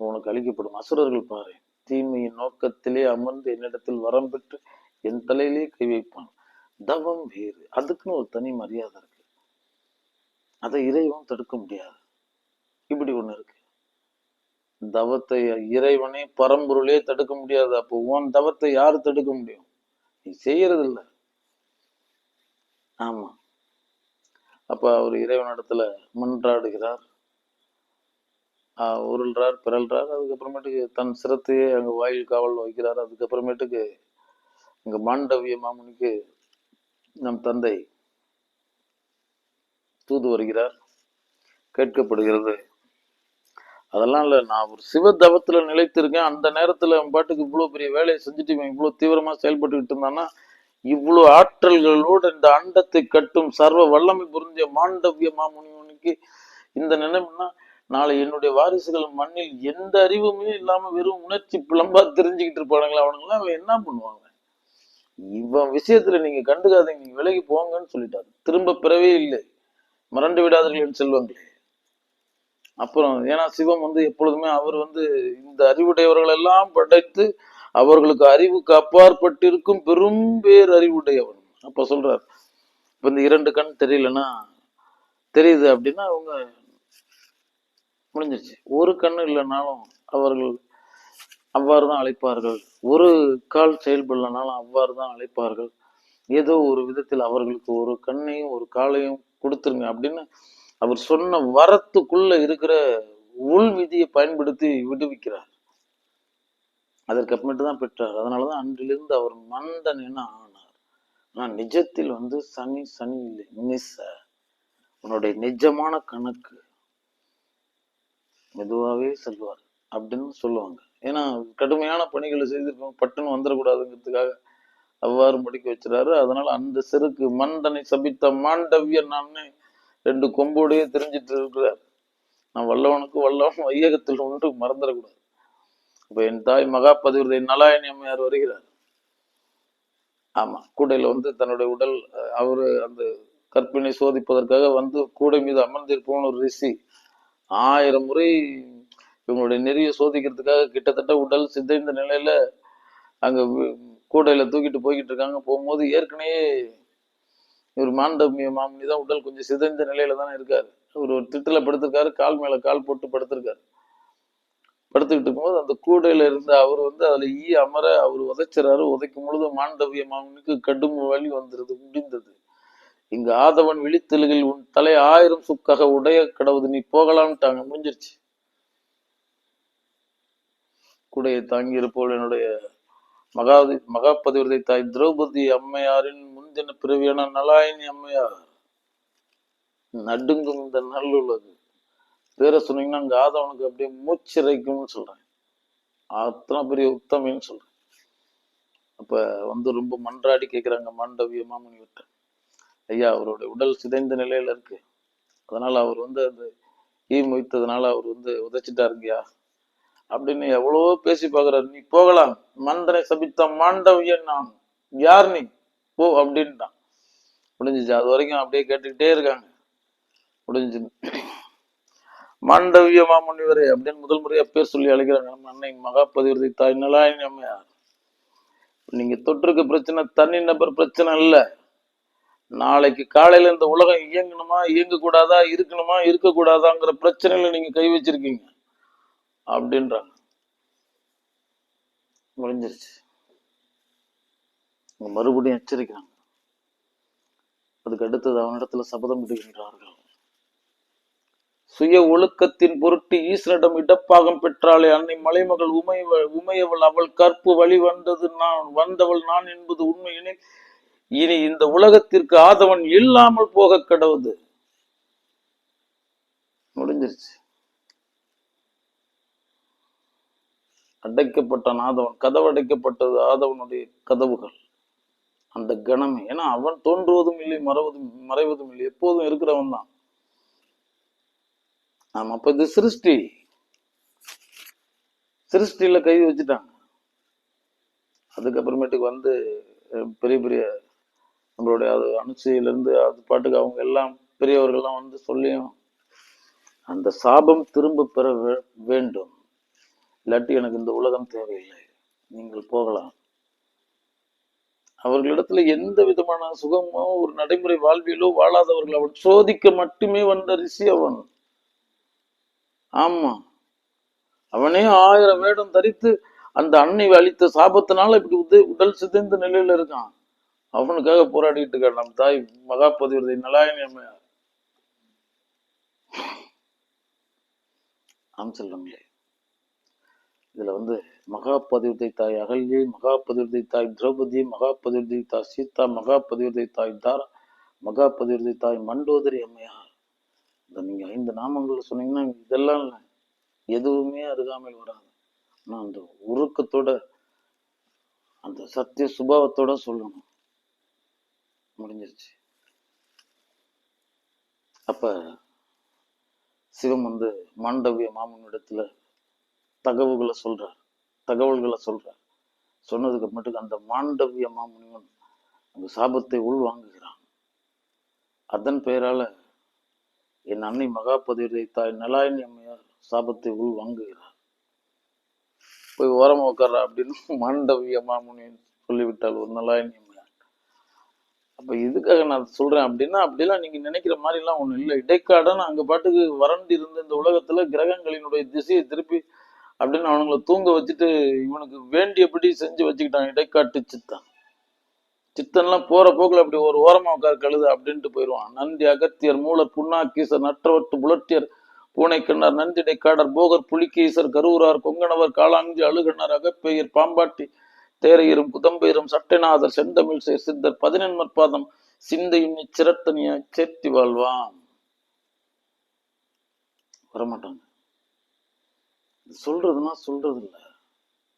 உனக்கு அளிக்கப்படும். அசுரர்கள் பாரு, தீமையின் நோக்கத்திலே அமர்ந்து என்னிடத்தில் வரம் பெற்று என் தலையிலே கை வைப்பான். தவம் வேறு, அதுக்குன்னு ஒரு தனி மரியாதை இருக்கு, அதை இறைவன் தடுக்க முடியாது. இப்படி ஒண்ணு இருக்கு. தவத்தை இறைவனே பரம்பொருளே தடுக்க முடியாது. அப்போ உன் தவத்தை யாரு தடுக்க முடியும்? நீ செய்யறது இல்லை. ஆமா. அப்ப அவர் இறைவனிடத்துல மன்றாடுகிறார், உருள்றார், பிறல்றார். அதுக்கப்புறமேட்டுக்கு தன் சிரத்தையே அங்க வாயில் காவல் வைக்கிறார். அதுக்கப்புறமேட்டுக்கு இங்க மாண்டவிய மாமுனிக்கு நம் தந்தை தூது வருகிறார், கேட்கப்படுகிறது. அதெல்லாம் இல்ல, நான் ஒரு சிவ தவத்துல நிலைத்திருக்கேன், அந்த நேரத்துல அவன் பாட்டுக்கு இவ்வளவு பெரிய வேலையை செஞ்சுட்டு இவன் இவ்வளவு தீவிரமா செயல்பட்டுக்கிட்டு இருந்தான்னா, இவ்வளவு ஆற்றல்களோடு இந்த அண்டத்தை கட்டும் சர்வ வல்லமை பொருந்திய மாண்டவிய மாமுனிக்கு இந்த நிலைமைன்னா, நாளை என்னுடைய வாரிசுகள் மண்ணில் எந்த அறிவுமே இல்லாம வெறும் உணர்ச்சி புலம்பா தெரிஞ்சுக்கிட்டு இருப்பானுங்களா, அவனுங்களாம் அவன் என்ன பண்ணுவாங்க? இவன் விஷயத்துல நீங்க கண்டுக்காதீங்க, நீங்க விலகி போங்கன்னு சொல்லிட்டாரு. திரும்ப பிறவே இல்லை, மறந்து விடாதீர்கள் என் செல்வங்களே. அப்புறம் ஏன்னா சிவம் எப்பொழுதுமே அவர் இந்த அறிவுடையவர்கள் எல்லாம் படைத்து அவர்களுக்கு அறிவுக்கு அப்பாற்பட்டு இருக்கும் பெரும் பேர் அறிவுடையவன். அப்ப சொல்றார், இப்ப இந்த 2 கண் தெரியலன்னா தெரியுது அப்படின்னா அவங்க முடிஞ்சிருச்சு. ஒரு கண்ணு இல்லைனாலும் அவர்கள் அவ்வாறுதான் அழைப்பார்கள், ஒரு கால் செயல்படலனாலும் அவ்வாறுதான் அழைப்பார்கள். ஏதோ ஒரு விதத்தில் அவர்களுக்கு ஒரு கண்ணையும் ஒரு காலையும் கொடுத்துருங்க அப்படின்னு அவர் சொன்ன வரத்துக்குள்ள இருக்கிற உள் விதியை பயன்படுத்தி விடுவிக்கிறார். அதற்கு அப்புறமேட்டு தான் பெற்றார். அதனாலதான் அன்றிலிருந்து அவர் மந்தன் என ஆனார். நான் நிஜத்தில் சனி இல்லை, மிஸ் உன்னுடைய நிஜமான கணக்கு மெதுவாவே செல்வார் அப்படின்னு சொல்லுவாங்க. ஏன்னா கடுமையான பணிகளை செய்திருக்கோம், பட்டுன்னு வந்துடக்கூடாதுங்கிறதுக்காக அவ்வாறு முடிக்க வச்சுறாரு. அதனால அந்த செருக்கு மந்தனை சபித்த மாண்டவியன் நான் 2 கொம்போடையே தெரிஞ்சிட்டு இருக்கிறார். நான் வல்லவனுக்கு வல்லவன் வையகத்தில் ஒன்று மறந்துடக்கூடாது. இப்ப என் தாய் மகா பதிவிரதை நலாயணி அம்மையார் வருகிறார். ஆமா, கூடையில தன்னுடைய உடல், அவரு அந்த கற்பினை சோதிப்பதற்காக கூடை மீது அமர்ந்திருப்பவன் ஒரு ரிஷி 1000 முறை இவங்களுடைய நெறிய சோதிக்கிறதுக்காக கிட்டத்தட்ட உடல் சிதைந்த நிலையில அங்க கூடையில தூக்கிட்டு போய்கிட்டு இருக்காங்க. போகும்போது ஏற்கனவே இவர் மாண்டவிய மாமுனி தான் உடல் கொஞ்சம் சிதைந்த நிலையில தானே இருக்காரு. ஒரு திட்டுல படுத்திருக்காரு, கால் மேல கால் போட்டு படுத்திருக்காரு. படுத்துக்கிட்டு இருக்கும்போது அந்த கூடையில இருந்து அவர் அதுல அமர அவர் உதைச்சிறாரு. உதைக்கும் பொழுது மாண்டவிய மாமுனிக்கு கடும் வலி வந்துருது, முடிந்தது. இங்க ஆதவன் விழித்தெழுகில் உன் தலை 1000 சுக்காக உடைய கடவுது, நீ போகலாம்ட்டாங்க. முடிஞ்சிருச்சு. கூடைய தாங்கி இருப்போல் என்னுடைய மகாபதிவிரதை தாய் திரௌபதி அம்மையாரின் முந்தின பிறவியான நலாயினி அம்மையார் நடுங்கும் இந்த நல்லுலகு. பேரை சொன்னீங்கன்னா அங்க ஆதவனுக்கு அப்படியே மூச்சிறைக்கும்னு சொல்றேன். அத்தனை பெரிய உத்தமின்னு சொல்றேன். அப்ப ரொம்ப மன்றாடி கேட்கிறாங்க மாண்டவிய மாமுனிவர்கிட்ட, ஐயா அவருடைய உடல் சிதைந்த நிலையில இருக்கு, அதனால அவர் அந்த ஈ மொய்த்ததுனால அவர் உதைச்சிட்டாருங்கய்யா அப்படின்னு எவ்வளவோ பேசி பாக்குறாரு. நீ போகலாம், மந்தனை சபித்த மாண்டவியன் நான், யார் நீ போ அப்படின்ட்டான். முடிஞ்சிச்சு. அது வரைக்கும் அப்படியே கேட்டுக்கிட்டே இருக்காங்க. முடிஞ்சு மாண்டவிய மாமுனிவரே அப்படின்னு முதல் முறையா பேர் சொல்லி அழைக்கிறாங்க நம்ம அன்னை மகாபதிவிரதை தாய் நலாயினி அம்மையார். நீங்க தொற்றுக்கு பிரச்சனை தனி நபர் பிரச்சனை இல்ல, நாளைக்கு காலையில இந்த உலகம் இயங்கணுமா இயங்க கூடாதா, இருக்கணுமா இருக்க கூடாதாங்கிற பிரச்சனையில நீங்க கை வச்சிருக்கீங்க அப்படின்றாங்க. முடிஞ்சிருச்சு. மறுபடியும் எச்சரிக்கிறாங்க. அதுக்கு அடுத்தது அவனிடத்துல சபதம் இடுகின்றார்கள். சுய ஒழுக்கத்தின் பொருட்டு ஈஸ்வரிடம் இடப்பாகம் பெற்றாலே அன்னை மலைமகள் உமையவள் அவள் கற்பு வழி வந்தவள் நான் என்பது உண்மையினை இனி இந்த உலகத்திற்கு ஆதவன் இல்லாமல் போக கடவுது. முடிஞ்சிருச்சு. அடைக்கப்பட்டான் ஆதவன், கதவு அடைக்கப்பட்டது ஆதவனுடைய கதவுகள் அந்த கணமே. ஏன்னா அவன் தோன்றுவதும் இல்லை, மறைவதும் இல்லை, எப்போதும் இருக்கிறவன் தான். ஆமா, அப்ப இது சிருஷ்டியில கை வச்சுட்டாங்க. அதுக்கப்புறமேட்டுக்கு பெரிய பெரிய நம்மளுடைய அது அனுசையிலிருந்து அது பாட்டுக்கு அவங்க எல்லாம் பெரியவர்கள்லாம் சொல்லியும் அந்த சாபம் திரும்ப பெற வேண்டும், இல்லாட்டி எனக்கு இந்த உலகம் தேவையில்லை, நீங்கள் போகலாம். அவர்களிடத்துல எந்த விதமான சுகமோ ஒரு நடைமுறை வாழ்வியலோ வாழாதவர்கள். அவன் சோதிக்க மட்டுமே வந்த ரிஷி அவன். ஆமா, அவனே 1000 வேடம் தரித்து அந்த அன்னை அளித்த சாபத்தினால இப்படி உடல் சிதைந்த நிலையில இருக்கான். அவனுக்காக போராடிட்டு இருக்கான் நம் தாய் மகாபதிவிரதை நலாயினி அம்மையார். ஆம் செல்வங்களே, இதுல மகாபதிவிரதை தாய் அகல்யை, மகாபதிவிரதை தாய் திரௌபதி, மகாபதிவிரதை தாய் சீதா, மகாபதிவிரதை தாய் தாரா, மகாபதிவிரதை தாய் மண்டோதரி அம்மையார். நீங்க 5 நாமங்கள் சொன்னீங்கன்னா இதெல்லாம் எதுவுமே அருகாமையில் வராது. ஆனா அந்த உருக்கத்தோட அந்த சத்திய சுபாவத்தோட சொல்லணும். முடிஞ்சிருச்சு. அப்ப சிவம் மாண்டவிய மாமனிடத்துல தகவல்களை சொல்றார். சொன்னதுக்கு மட்டும் அந்த மாண்டவிய மாமுனிவன் அந்த சாபத்தை உள்வாங்குகிறான். அதன் பெயரால என் அன்னை மகாபதிவிரதை தாய் நலாயினி அம்மையார் சாபத்தை உள்வாங்குகிறார். போய் ஓரமா உட்கார்றா அப்படின்னு மாண்டவிய மாமுனிவன் சொல்லிவிட்டால் ஒரு நலாயினி அம்மையார். அப்ப இதுக்காக நான் சொல்றேன் அப்படின்னா, அப்படிலாம் நீங்க நினைக்கிற மாதிரி எல்லாம் ஒண்ணும் இல்லை. இடைக்காடன் அங்க பாட்டுக்கு வறண்டு இருந்த இந்த உலகத்துல கிரகங்களினுடைய திசையை திருப்பி அப்படின்னு அவனுங்களை தூங்க வச்சுட்டு இவனுக்கு வேண்டியபடி செஞ்சு வச்சுக்கிட்டான் இடைக்காட்டு சித்தன்லாம் போற போக்குல அப்படி ஒரு ஓரமா உட்கார் கழுது அப்படின்ட்டு போயிடுவான். நந்தி அகத்தியர் மூலர் புண்ணாக்கீசர் நற்றவட்டு புலட்டியர் பூனைக்கண்ணர் நந்திடை காடர் போகர் புலிகீசர் கரூரார் கொங்கணவர் காளாஞ்சி அழுகண்ணர் அகப்பெயர் பாம்பாட்டி தேரையரும் குதம்பெயரும் சட்டைநாதர் செந்தமிழ் சித்தர் 11 பாதம் சிந்தையும் சிரத்தனிய சேர்த்தி வாழ்வான். வரமாட்டாங்க. சொல்றதுன்னா சொல்றது இல்ல,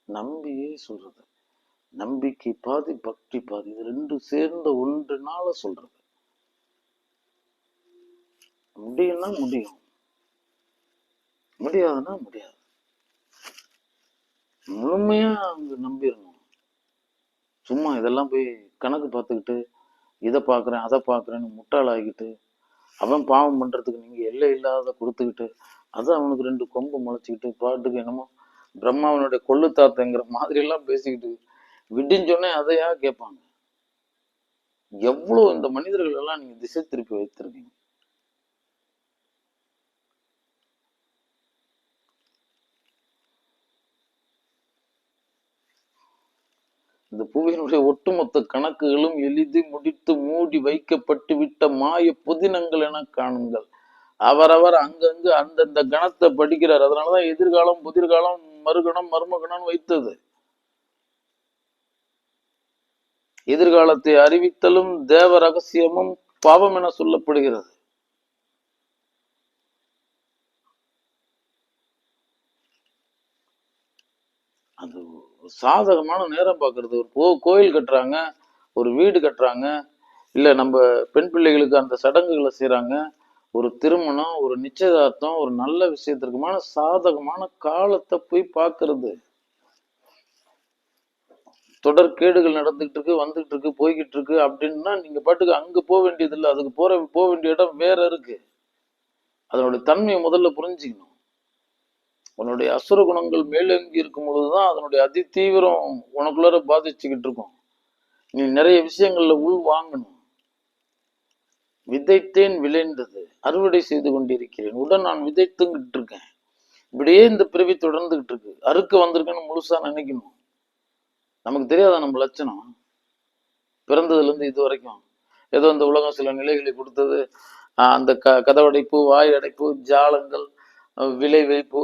நம்பியே சொல்றது. நம்பிக்கை பாதி பக்தி பாதி, இது ரெண்டும் சேர்ந்த ஒன்றுனால சொல்றது. முடியும்னா முடியும், முடியாதுன்னா முடியாது. முழுமையா நம்பிடணும். சும்மா இதெல்லாம் போய் கணக்கு பார்த்துக்கிட்டு இதை பார்க்குறேன் அதை பார்க்குறேன்னு முட்டாளாகிக்கிட்டு அவன் பாவம் பண்றதுக்கு நீங்க எல்லை இல்லாத கொடுத்துக்கிட்டு அது அவனுக்கு 2 கொம்பு முளைச்சிக்கிட்டு பாட்டுக்கு என்னமோ பிரம்மாவனுடைய கொள்ளு தாத்தங்கிற மாதிரி எல்லாம் பேசிக்கிட்டு விடிஞ்சோடனே அதையா கேட்பாங்க. எவ்வளவு இந்த மனிதர்கள் எல்லாம் நீங்க திசை திருப்பி வைத்திருக்கீங்க. இந்த புவியினுடைய ஒட்டுமொத்த கணக்குகளும் எளிது முடித்து மூடி வைக்கப்பட்டு விட்ட மாய புதினங்கள் என காணுங்கள். அவரவர் அங்கங்கு அந்தந்த கணத்தை படிக்கிறார். அதனாலதான் எதிர்காலம் புதிர்காலம் மறுகணம் மர்மகணம் வைத்தது. எதிர்காலத்தை அறிவித்தலும் தேவ ரகசியமும் பாவம் என சொல்லப்படுகிறது. அது சாதகமான நேரம் பார்க்கறது. ஒரு கோயில் கட்டுறாங்க, ஒரு வீடு கட்டுறாங்க, இல்ல நம்ம பெண் பிள்ளைகளுக்கு அந்த சடங்குகளை செய்யறாங்க, ஒரு திருமணம், ஒரு நிச்சயதார்த்தம், ஒரு நல்ல விஷயத்திற்குமான சாதகமான காலத்தை போய் பார்க்கறது. தொடர்கேடுகள் நடந்துகிட்டு இருக்கு, வந்துகிட்டு இருக்கு, போய்கிட்டு இருக்கு அப்படின்னா நீங்க பாட்டுக்கு அங்க போக வேண்டியது இல்லை. அதுக்கு போக வேண்டிய இடம் வேற இருக்கு. அதனுடைய தன்மையை முதல்ல புரிஞ்சுக்கணும். உன்னுடைய அசுர குணங்கள் மேலோங்கி இருக்கும் பொழுதுதான் அதனுடைய அதிதீவிரம் உனக்குள்ளார பாதிச்சுக்கிட்டு இருக்கும். நீ நிறைய விஷயங்கள்ல உள் வாங்கணும். விதைத்தேன் விளைந்தது, அறுவடை செய்து கொண்டிருக்கிறேன், உடன் நான் விதைத்துங்கிட்டு இருக்கேன். இப்படியே இந்த பிறவி தொடர்ந்துகிட்டு இருக்கு. அறுக்க வந்திருக்குன்னு முழுசா நினைக்கணும். நமக்கு தெரியாத நம்ம லட்சணம். பிறந்ததுல இருந்து இது வரைக்கும் ஏதோ இந்த உலகம் சில நிலைகளை கொடுத்தது. அந்த கதவடைப்பு, வாய் அடைப்பு, ஜாலங்கள், விலை வைப்பு,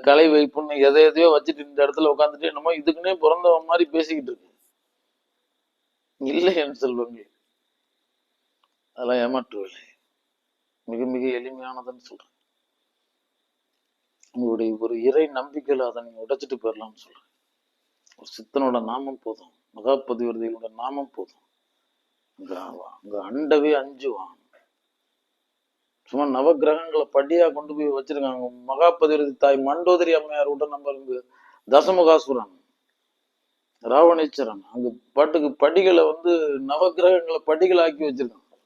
கலை வைப்புன்னு எதையோ வச்சுட்டு இந்த இடத்துல உட்காந்துட்டு என்னமோ இதுக்குன்னே பிறந்தவன் மாதிரி பேசிக்கிட்டு இருக்கு. இல்லை என் செல்வங்கள், அதெல்லாம் ஏமாற்று வேலை. மிக மிக எளிமையானதுன்னு சொல்றேன். உங்களுடைய ஒரு இறை நம்பிக்கையில அதை நீங்க உடைச்சிட்டு போயிடலாம்னு சொல்றேன். ஒரு சித்தனோட நாமம் போதும், மகாபதிவர்திகளோட நாமம் போதும். அங்க அண்டவே அஞ்சுவான். சும்மா நவ கிரகங்களை படியா கொண்டு போய் வச்சிருக்காங்க. மகாபதிவர்தி தாய் மண்டோதரி அம்மையார் உடன் நம்ம இங்கு தசமுகாசுரன், ராவணேஸ்வரன், அங்க பாட்டுக்கு படிகளை வந்து நவகிரகங்களை படிகள் ஆக்கி வச்சிருக்காங்க.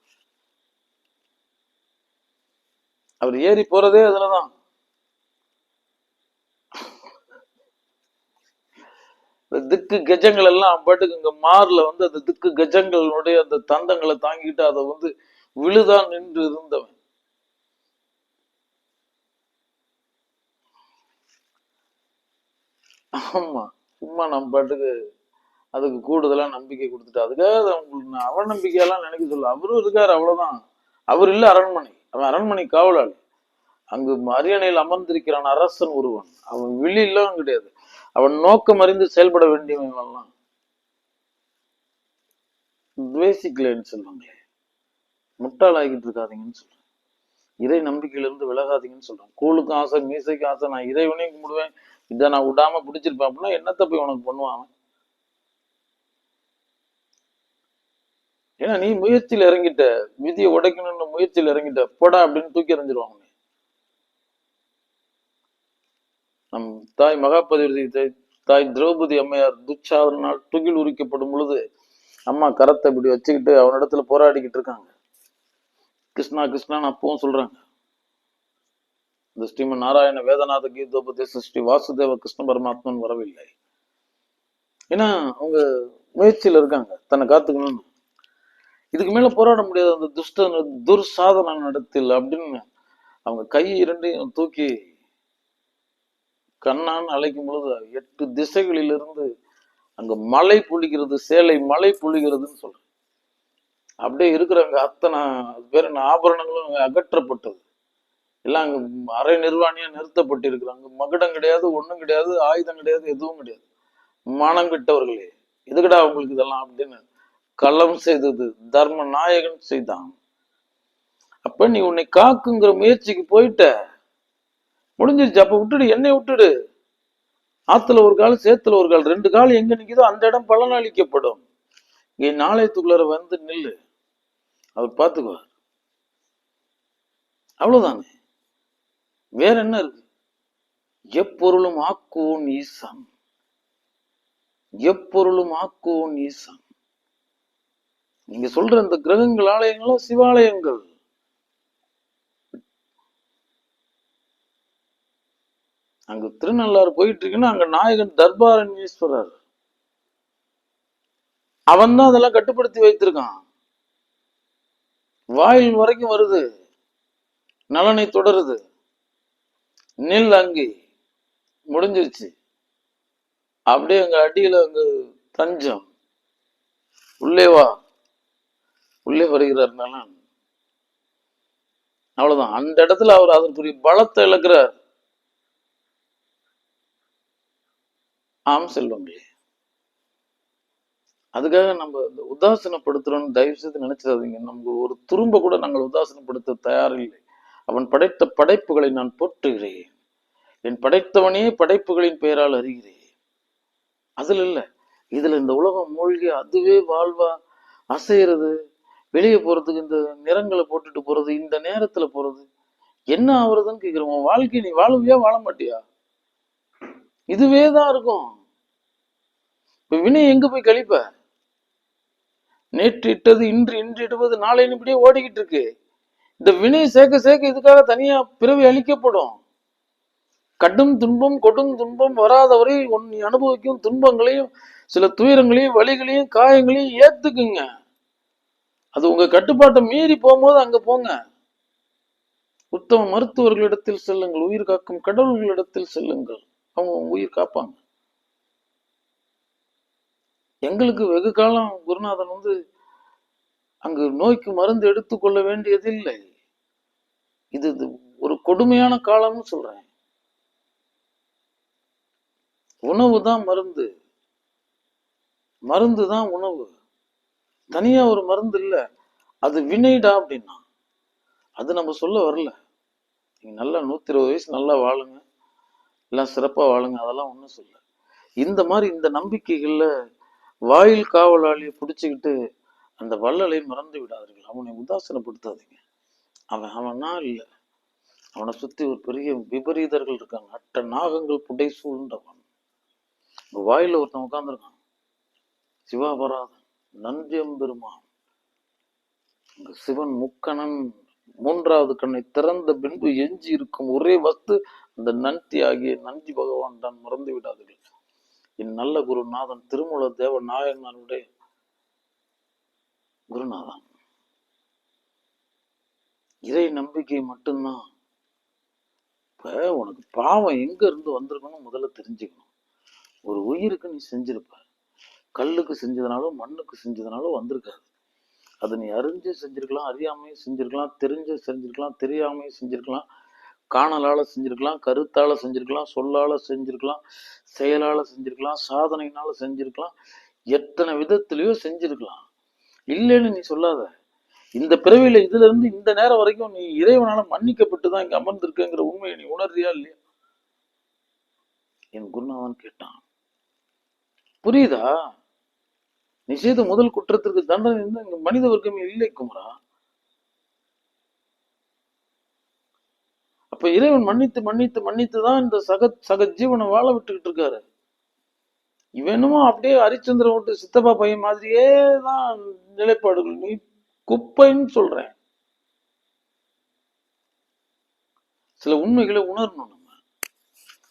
அவர் ஏறி போறதே அதுலதான். திக்கு கஜங்கள் எல்லாம் பாட்டுக்கு இங்க மார்ல வந்து அந்த திக்கு கஜங்களுடைய அந்த தந்தங்களை தாங்கிட்டு அதை வந்து விழுதான் நின்று இருந்தவன். ஆமா, சும்மா நம்ம பாட்டுக்கு அதுக்கு கூடுதலா நம்பிக்கை கொடுத்துட்டு அதுக்காக உங்களுக்கு அவநம்பிக்கையெல்லாம் நினைக்க சொல்ல. அவரும் இருக்காரு, அவ்வளவுதான். அவர் இல்ல அரண்மனை, அவன் அரண்மனை காவலாளி. அங்கு அரியணையில் அமர்ந்திருக்கிறான் அரசன் ஒருவன். அவன் விழி இல்லாம கிடையாது. அவன் நோக்கம் அறிந்து செயல்பட வேண்டியவன். துவேசிக்கலன்னு சொல்லுவாங்களே, முட்டாளாகிட்டு இருக்காதீங்கன்னு சொல்றேன். இறை நம்பிக்கையிலிருந்து விலகாதீங்கன்னு சொல்றேன். கூழுக்கும் ஆசை, மீசைக்கும் ஆசை, நான் இறைவனையும் கும்பிடுவேன், இதை நான் விடாம பிடிச்சிருப்பேன் அப்படின்னா என்னத்த போய் உனக்கு பண்ணுவான்? ஏன்னா நீ முயற்சியில் இறங்கிட்ட, விதியை உடைக்கணும்னு முயற்சியில் இறங்கிட்ட, போடா அப்படின்னு தூக்கி எறிஞ்சிருவாங்க. நம் தாய் மகாபதிவர்தி தாய் திரௌபதி அம்மையார் துச்சாதனால் துகில் உரிக்கப்படும் பொழுது அம்மா கரத்தை இப்படி வச்சுக்கிட்டு அவனிடத்துல போராடிக்கிட்டு இருக்காங்க. கிருஷ்ணா கிருஷ்ணான்னு அப்பவும் சொல்றாங்க. இந்த ஸ்ரீமன் நாராயண வேதநாத கீதோபதேச ஸ்ரீ வாசுதேவ கிருஷ்ண பரமாத்மன் வரவில்லை. ஏன்னா அவங்க முயற்சியில இருக்காங்க தன்னை காத்துக்கணும்னு. இதுக்கு மேல போராட முடியாது அந்த துர்சாதன நடத்தில் அப்படின்னு அவங்க கை இரண்டையும் தூக்கி கண்ணான்னு அழைக்கும் பொழுது 8 திசைகளிலிருந்து அங்க மழை பொழிகிறது, சேலை மழை பொழிகிறதுன்னு சொல்றேன். அப்படியே இருக்கிறவங்க அத்தனை பேர் ஆபரணங்களும் அகற்றப்பட்டது. எல்லாம் அங்க அரை நிர்வாணியா நிறுத்தப்பட்டிருக்கிறாங்க. மகுடம் கிடையாது, ஒண்ணும் கிடையாது, ஆயுதம் கிடையாது, எதுவும் கிடையாது. மானம் கிட்டவர்களே, எதுக்கடா அவங்களுக்கு இதெல்லாம் அப்படின்னு களம் செய்தது தர்ம நாயகன் செய்தான். அப்ப நீ உன்னை காக்குங்கிற முயற்சிக்கு போயிட்ட, முடிஞ்சிருச்சு. அப்ப விட்டுடு, என்னை விட்டுடு. ஆத்துல ஒரு கால், சேத்துல ஒரு கால், 2 கால் எங்க நிக்குதோ அந்த இடம் பலனளிக்கப்படும். இங்க நாளையத்துக்குள்ளார வந்து நில்லு, அவர் பார்த்துக்குவார். அவ்வளவுதானே, வேற என்ன இருக்கு? எப்பொருளும் ஆக்குவோன் ஈசன், எப்பொருளும் ஆக்குவோன் ஈசன். நீங்க சொல்ற இந்த கிரகங்கள் ஆலயங்களும் சிவாலயங்கள். அங்க திருநள்ளாறு போயிட்டு இருக்குன்னா அங்க நாயகன் தர்பாரண்யேஸ்வரர், அவன் தான் அதெல்லாம் கட்டுப்படுத்தி வைத்திருக்கான். வாயில் வரைக்கும் வருது, நலனை தொடருது. நெல் அங்கே முடிஞ்சிருச்சு. அப்படியே அங்க அடியில அங்க தஞ்சம். உள்ளே வா, உள்ளே வருகிறார்னால அவ்வளவுதான். அந்த இடத்துல அவர் அதற்குரிய பலத்தை இழக்கிறார். ஆம் செல்வங்களே, அதுக்காக நம்ம உதாசீனப்படுத்துறோம்னு தயவு செய்து நினைச்சிடாதீங்க. நம்ம ஒரு துரும்ப கூட நாங்கள் உதாசீனப்படுத்த தயாரில்லை. அவன் படைத்த படைப்புகளை நான் போற்றுகிறேன். என் படைத்தவனே படைப்புகளின் பெயரால் அறிகிறேன். அதுல இல்ல, இதுல இந்த உலகம் மூழ்கி அதுவே வாழ்வா அசைறது, வெளியே போறதுக்கு இந்த நிறங்களை போட்டுட்டு போறது, இந்த நேரத்துல போறது, என்ன ஆகுறதுன்னு கேக்குறோம். உன் வாழ்க்கை நீ வாழுவியா வாழ மாட்டியா? இதுவே தான் இருக்கும். இப்ப வினை எங்க போய் கழிப்ப? நேற்று இட்டது இன்று, இன்று இடுவது நாளை, இப்படியே ஓடிக்கிட்டு இருக்கு. இந்த வினை சேர்க்க சேர்க்க இதுக்காக தனியா பிறவி அளிக்கப்படும். கடும் துன்பம் கொடும் துன்பம் வராதவரை நீ அனுபவிக்கும் துன்பங்களையும் சில துயரங்களையும் வலிகளையும் காயங்களையும் ஏத்துக்குங்க. அது உங்க கட்டுப்பாட்டை மீறி போகும்போது அங்க போங்க. உத்தம மருத்துவர்களிடத்தில் செல்லுங்கள், உயிர் காக்கும் கடவுள்களிடத்தில் செல்லுங்கள், அவங்க உயிர் காப்பாங்க. எங்களுக்கு வெகு காலம் குருநாதன் அங்கு நோய்க்கு மருந்து எடுத்துக்கொள்ள வேண்டியதில்லை. இது ஒரு கொடுமையான காலம்னு சொல்றேன். உணவு தான் மருந்து, மருந்து தான் உணவு. தனியா ஒரு மருந்து இல்ல. அது வினைடா அப்படின்னா அது நம்ம சொல்ல வரல. நீங்க நல்லா 120 வயசு நல்லா வாழுங்க, எல்லாம் சிறப்பா வாழுங்க, அதெல்லாம் ஒண்ணும் சொல்ல. இந்த மாதிரி இந்த நம்பிக்கைகள்ல வாயில் காவலாளியை பிடிச்சுக்கிட்டு அந்த வள்ளலை மறந்து விடாதீர்கள். அவனை உதாசனப்படுத்தாதீங்க. அவனா இல்ல, அவனை சுத்தி ஒரு பெரிய விபரீதர்கள் இருக்காங்க. அட்ட நாகங்கள் புடை சூழ்ந்தவன். வாயில ஒருத்தன் உட்கார்ந்துருக்கான், சிவாபராதன், நந்தியம்பெருமான். சிவன் முக்கணன் மூன்றாவது கண்ணை திறந்த பின்பு எஞ்சி இருக்கும் ஒரே வஸ்து அந்த நந்தி ஆகிய நந்தி பகவான் தான். மறந்து விடாதீர்கள். என் நல்ல குருநாதன் திருமூல தேவ நாயனாருடைய குருநாதன். இறை நம்பிக்கை மட்டும்தான். இப்ப உனக்கு பாவம் எங்க இருந்து வந்திருக்கணும் முதல்ல தெரிஞ்சுக்கணும். ஒரு உயிருக்கு நீ செஞ்சிருப்ப, கல்லுக்கு செஞ்சதுனாலும் மண்ணுக்கு செஞ்சதுனாலும் வந்திருக்காது. அது நீ அறிஞ்சு செஞ்சிருக்கலாம், அறியாமையும் செஞ்சிருக்கலாம், தெரிஞ்சு செஞ்சிருக்கலாம், தெரியாமையும் செஞ்சிருக்கலாம், காணலால செஞ்சிருக்கலாம், கருத்தால செஞ்சிருக்கலாம், சொல்லால செஞ்சிருக்கலாம், செயலால செஞ்சிருக்கலாம், சாதனையினால செஞ்சிருக்கலாம், எத்தனை விதத்திலயோ செஞ்சிருக்கலாம். இல்லைன்னு நீ சொல்லாத. இந்த பிறவியில இதுல இருந்து இந்த நேரம் வரைக்கும் நீ இறைவனால மன்னிக்கப்பட்டுதான் இங்க அமர்ந்திருக்குங்கிற உண்மையை நீ உணர்றியா இல்லையா? என் குருநாதன் கேட்டான். புரியுதா? நீ செய்த முதல் குற்றத்திற்கு தண்டனை இங்க மனித வர்க்கமே இல்லை குமரா. அப்ப இறைவன் மன்னித்து மன்னித்து மன்னித்துதான் இந்த சக ஜீவனை வாழ விட்டுக்கிட்டு இருக்காரு. இவனுமோ அப்படியே ஹரிச்சந்திர விட்டு சித்தப்பா பையன் மாதிரியே தான் நிலைப்பாடுகள். நீ குப்பைன்னு சொல்றேன். சில உண்மைகளை உணரணும் நம்ம.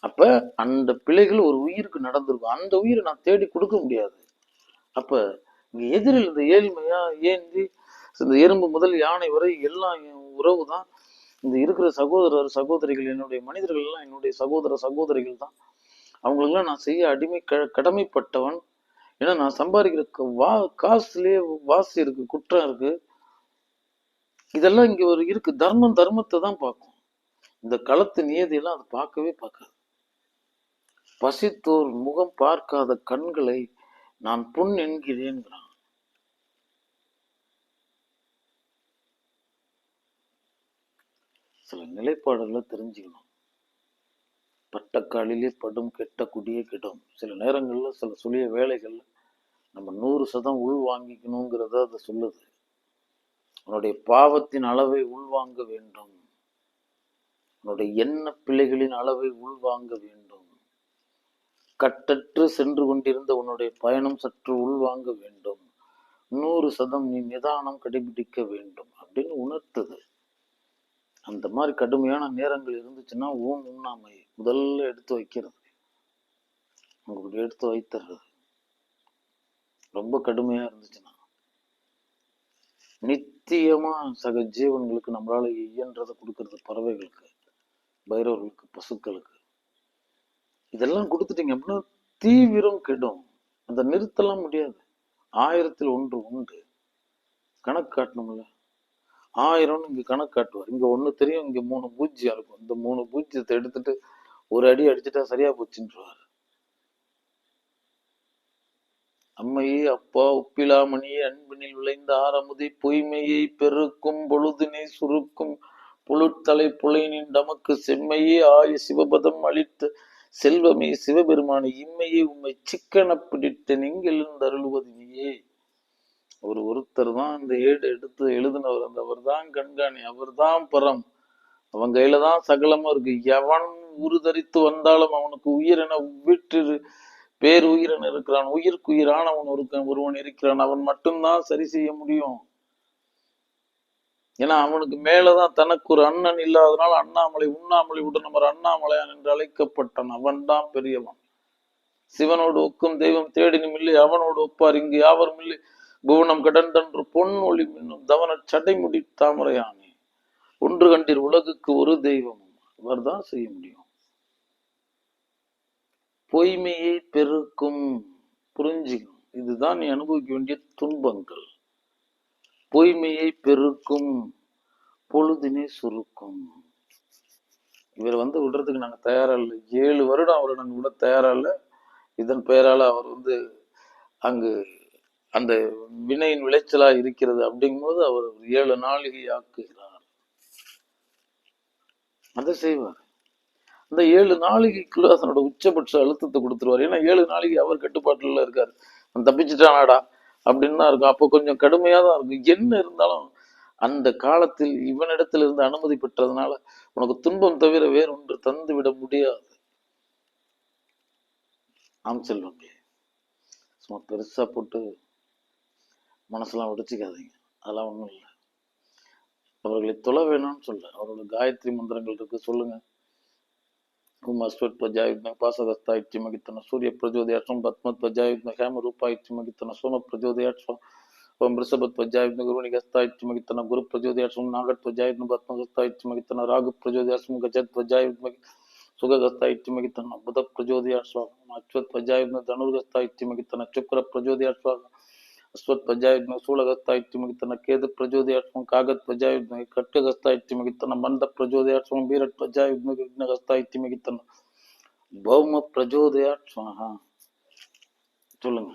அப்ப அந்த பிழைகள் ஒரு உயிருக்கு நடந்திருக்கும். அந்த உயிரை நான் தேடி கொடுக்க முடியாது. அப்ப இங்க எதிரில் இந்த ஏழ்மையா ஏந்தி இந்த எறும்பு முதல் யானை வரை எல்லாம் உறவு தான். இந்த இருக்கிற சகோதரர் சகோதரிகள் என்னுடைய மனிதர்கள் எல்லாம் என்னுடைய சகோதர சகோதரிகள் தான். அவங்களுக்கெல்லாம் நான் செய்ய கடமைப்பட்டவன். ஏன்னா நான் சம்பாதிக்கிற காசுலயே வாசி இருக்கு, குற்றம் இருக்கு. இதெல்லாம் இங்க ஒரு இருக்கு. தர்மத்தை தான் பார்க்கும். இந்த களத்து நியதியெல்லாம் அது பார்க்கவே பார்க்காது. பசித்தோர் முகம் பார்க்காத கண்களை நான் பொன் என்கிறேன்கிறான். சில நிலைப்பாடுகளை தெரிஞ்சுக்கணும். பட்டக்காலிலே படும் கெட்ட குடியே கெடும். சில நேரங்கள்ல சில சுழிய வேலைகள்ல நம்ம 100% உள் வாங்கிக்கணுங்கிறத அதை சொல்லுது. உன்னுடைய பாவத்தின் அளவை உள்வாங்க வேண்டும். உன்னுடைய எண்ண பிள்ளைகளின் அளவை உள்வாங்க வேண்டும். கட்டற்று சென்று கொண்டிருந்த உன்னுடைய பயணம் சற்று உள்வாங்க வேண்டும். 100% நீ நிதானம் கடைபிடிக்க வேண்டும் அப்படின்னு உணர்த்துது. அந்த மாதிரி கடுமையான நேரங்கள் இருந்துச்சுன்னா உண்ணாமை முதல்ல எடுத்து வைக்கிறது, உங்களுக்கு எடுத்து வைத்துறது. ரொம்ப கடுமையா இருந்துச்சுன்னா நித்தியமா சக ஜீவன்களுக்கு நம்மளால இயன்றதை கொடுக்கறது. பறவைகளுக்கு, பைரவர்களுக்கு, பசுக்களுக்கு இதெல்லாம் கொடுத்துட்டீங்க அப்படின்னா தீவிரம் கெடும். அதை நிறுத்தலாம் முடியாது. 1000ல் 1 உண்டு. கணக்கு காட்டணும்ல. 1000 இங்க கணக்கு காட்டுவார். இங்க 1 தெரியும், இங்க 3 பூஜ்ஜியம் இருக்கும். இந்த 3 பூஜ்ஜியத்தை எடுத்துட்டு ஒரு அடி அடிச்சுட்டா சரியா போச்சுன்றார். அம்மையே அப்பா உப்பிலாமணியே அன்பினில் விளைந்த ஆரமுதை பொய்மையை பெருக்கும் பொழுதினை சுருக்கும் புழுத்தலை புலைனின் நமக்கு செம்மையே ஆய சிவபதம் அளித்த செல்வமே சிவபெருமான இம்மையே உண்மை சிக்கன பிடித்த நீங்கள் அருள்வது நீயே. ஒருத்தர் தான் இந்த ஏடு எடுத்து எழுதினவர். அவர் தான் கண்காணி, அவர் தான் பரம். அவன் கையில தான் சகலமும் இருக்கு. எவன் உருதரித்து வந்தாலும் அவனுக்கு உயிரென விட்டு பேர் உயிரென இருக்கிறான். உயிரானவன் ஒருவன் இருக்கிறான். அவன் மட்டும்தான் சரி செய்ய முடியும். ஏன்னா அவனுக்கு மேலதான் தனக்கு ஒரு அண்ணன் இல்லாதனால் அண்ணாமலை உண்ணாமலை உடனமர் அண்ணாமலையான் என்று அழைக்கப்பட்டான். அவன் தான் பெரியவன். சிவனோடு ஒக்கும் தெய்வம் தேடினும் இல்லை, அவனோடு ஒப்பார் இங்கு யாவரும் இல்லை. புவனம் கடந்தன்று பொன் ஒளி மின்னும் தவன சடைமுடி தாமரையானே. ஒன்று கண்டீர் உலகுக்கு ஒரு தெய்வம், அவர் தான் செய்ய முடியும். பொய்மையை பெருக்கும், புரிஞ்சுக்கணும். இதுதான் நீ அனுபவிக்க வேண்டிய துன்பங்கள். பொய்மையை பெருக்கும், பொழுதினை சுருக்கும். இவர் விடுறதுக்கு நாங்க தயாரா இல்லை. 7 வருடம் அவரை நாங்க விட தயாரா இல்லை. இதன் பெயரால அவர் அங்கு அந்த வினையின் விளைச்சலா இருக்கிறது. அப்படிங்கும்போது அவர் 7 நாளிகை ஆக்குகிறார். அதை செய்வார். அந்த 7 நாளிகைக்குள்ள அதனோட உச்சபட்ச அழுத்தத்தை கொடுத்துருவார். ஏன்னா 7 நாளிகை அவர் கட்டுப்பாட்டுல இருக்காரு. தப்பிச்சுட்டானாடா அப்படின்னு தான் இருக்கும். அப்போ கொஞ்சம் கடுமையா தான் இருக்கும். என்ன இருந்தாலும் அந்த காலத்தில் இவனிடத்தில் இருந்து அனுமதி பெற்றதுனால உனக்கு துன்பம் தவிர வேறொன்று தந்து விட முடியாது. ஆம் செல்வங்களே, சும்மா பெருசா போட்டு மனசெல்லாம் உடைச்சிக்காதீங்க. அதெல்லாம் ஒண்ணும் இல்லை. அவர்களை தொலை வேணும்னு சொல்ல, அவரோட காயத்ரி மந்திரங்கள் இருக்கு, சொல்லுங்க. குமாஸ்வத்வஜாயுத்ம பாசகஸ்தா இச்சிமகித்தன சூரிய பிரஜோதயாட்சம் பத்மத்வஜா யுத்ம ஹேம ரூபா இச்சிமகித்தன சோம பிரஜோதயாட்சம் ஓம் ரிஷபத்வஜாயுத்ம குருணிகஸ்தா இச்சிமகித்தன குரு பிரஜோதயாட்சம் நாகத்வஜாயுத்ம பத்மகஸ்தா இச்சிமகித்தன ராகு பிரஜோதயாட்சம் கஜத்வஜாயுத்ம சுககஸ்தா இச்சிமகித்தன புத பிரஜோதயாட்சம் அஸ்வத்வஜாயுத்ம தனுர்கஸ்தா இச்சிமகித்தன சுக்கர பிரஜோதயாட்சம் அஸ்வத்வஜாயுத்ம சூலகஸ்தா இச்சிமகித்தன கேது பிரஜோதயாட்சம் காகத்வஜாயுத்ம கட்ககஸ்தா இச்சிமகித்தன மந்த பிரஜோதயாட்சம் வீரத்வஜாயுத்ம விக்னகஸ்தா இச்சிமகித்தன பௌம பிரஜோதயாட்சம். சொல்லுங்க,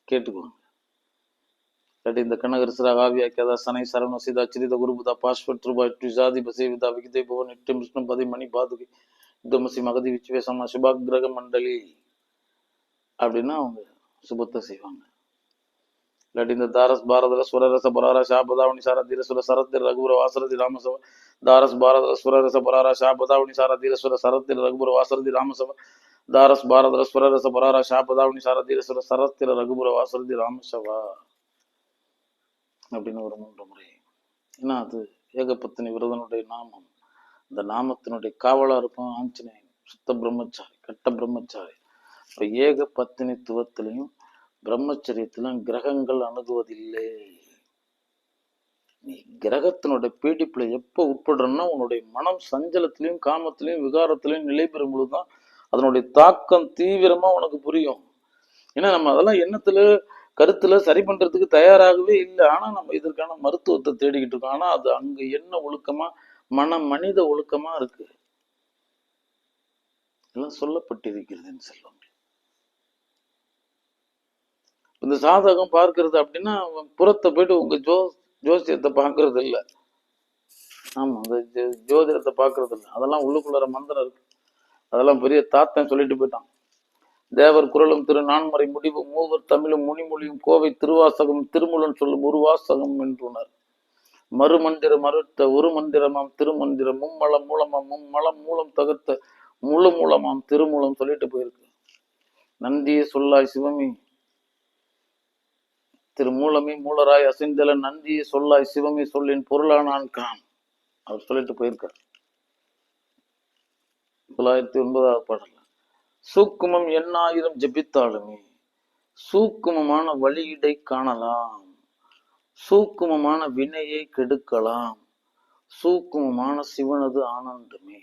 கேட்டுக்கோங்க. இந்த கனகரிசரா காவியாக்கியதா சனை சரண சீதா சிரித குருபுதா பாஸ்வட் ரூபாய் ஜாதி பசேவிதா விகிதை பவ நித்தியம் விஷ்ணு பதி மணி பாதுகி இதமசி மகதி விச்சுவேசமா சுபாகிரக மண்டலி அப்படின்னா அவங்க சுபத்தை செய்வாங்க. இல்லாட்டி இந்த தாரஸ் பாரதல சுரரச பராரா ஷாபதாவணி சாரா தீரசுர சரத்திர ரகுபுர வாசரதி ராமசவ தாரஸ் பாரதல சுரரச பராரா ஷாபதாவணி சாரா தீரசுர சரத்திர ரகுபுர வாசரதி ராமசவ தாரஸ் பாரதல சுரரச பராரா ஷாபதாவணி சாரா தீரசுர சரத்திர ரகுபுர வாசரதி ராமசவா அப்படின்னு ஒரு 3 முறை. ஏன்னா அது ஏகபத்தினி விரதனுடைய நாமம். இந்த நாமத்தினுடைய காவலா இருக்கும் ஆஞ்சநேயன். சுத்த பிரம்மச்சாரி, கட்ட பிரம்மச்சாரி. இப்ப ஏக பத்தினித்துவத்திலையும் பிரம்மச்சரியத்திலும் கிரகங்கள் அணுகுவதில்லை. நீ கிரகத்தினுடைய பீடிப்புல எப்ப உட்படுறன்னா உன்னுடைய மனம் சஞ்சலத்திலையும் காமத்திலையும் விகாரத்திலையும் நிலை பெறும் பொழுதுதான் அதனுடைய தாக்கம் தீவிரமா உனக்கு புரியும். ஏன்னா நம்ம அதெல்லாம் எண்ணத்துல கருத்துல சரி பண்றதுக்கு தயாராகவே இல்லை. ஆனா நம்ம இதற்கான மருத்துவத்தை தேடிக்கிட்டு இருக்கோம். ஆனா அது அங்க என்ன ஒழுக்கமா மனித ஒழுக்கமா இருக்கு எல்லாம் சொல்லப்பட்டிருக்கிறதுன்னு செல்வம். இந்த சாதகம் பார்க்கறது அப்படின்னா புறத்தை போயிட்டு உங்க ஜோசியத்தை பார்க்கறது இல்லை. ஆமா, அந்த ஜோதிடத்தை பார்க்கறது இல்லை. அதெல்லாம் உள்ளுக்குள்ளார மந்திரம் இருக்கு. அதெல்லாம் பெரிய தாத்தன் சொல்லிட்டு போயிட்டான். தேவர் குரலும் திரு நான்மறை முடிவு மூவர் தமிழும் முனிமொழியும் கோவை திருவாசகம் திருமுலன் சொல்லும் ஒரு வாசகம் என்றுனர். மறுமந்திர மறுத்த ஒரு மந்திரமாம் திருமந்திரம் மும்மலம் மூலமாம் மும்மலம் மூலம் தகர்த்த முழு மூலமாம் திருமூலம் சொல்லிட்டு போயிருக்கு. நந்தியே சொல்லாய் சிவமி திருமூலமே மூலராய் அசைந்தல நந்தியே சொல்லாய் சிவமி சொல்லின் பொருளானான் கான் அவர் சொல்லிட்டு போயிருக்கார். 909வது பாடல். சூக்குமம் எண்ணாயிரம் ஜபித்தாலுமே சூக்குமமான வழியிடை காணலாம், சூக்குமமான வினையை கெடுக்கலாம், சூக்குமமான சிவனது ஆனந்தமே.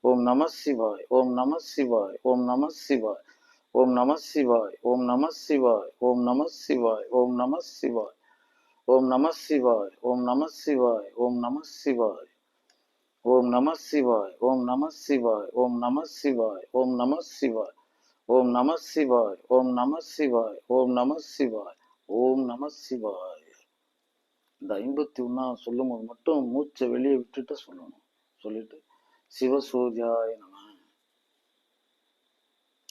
ஓம் நம சிவாய், ஓம் நம சிவாய், ஓம் நம சிவாய், ஓம் நம சிவாய், ஓம் நம சிவாய், ஓம் நம சிவாய், ஓம் நம சிவாய், ஓம் நம சிவாய், ஓம் நம சிவாய், ஓம் நம சிவாய், ஓம் நம சிவாய், ஓம் நம சிவாய், ஓம் நம சிவாய், ஓம் நம சிவாய், ஓம் நம சிவாய், ஓம் நம சிவாய், ஓம் நம சிவாய், ஓம் நம சிவாய். இந்த 51 சொல்லும் போது மட்டும் மூச்சை வெளியே விட்டுட்டு சொல்லணும். சொல்லிட்டு சிவசூர்யாய நம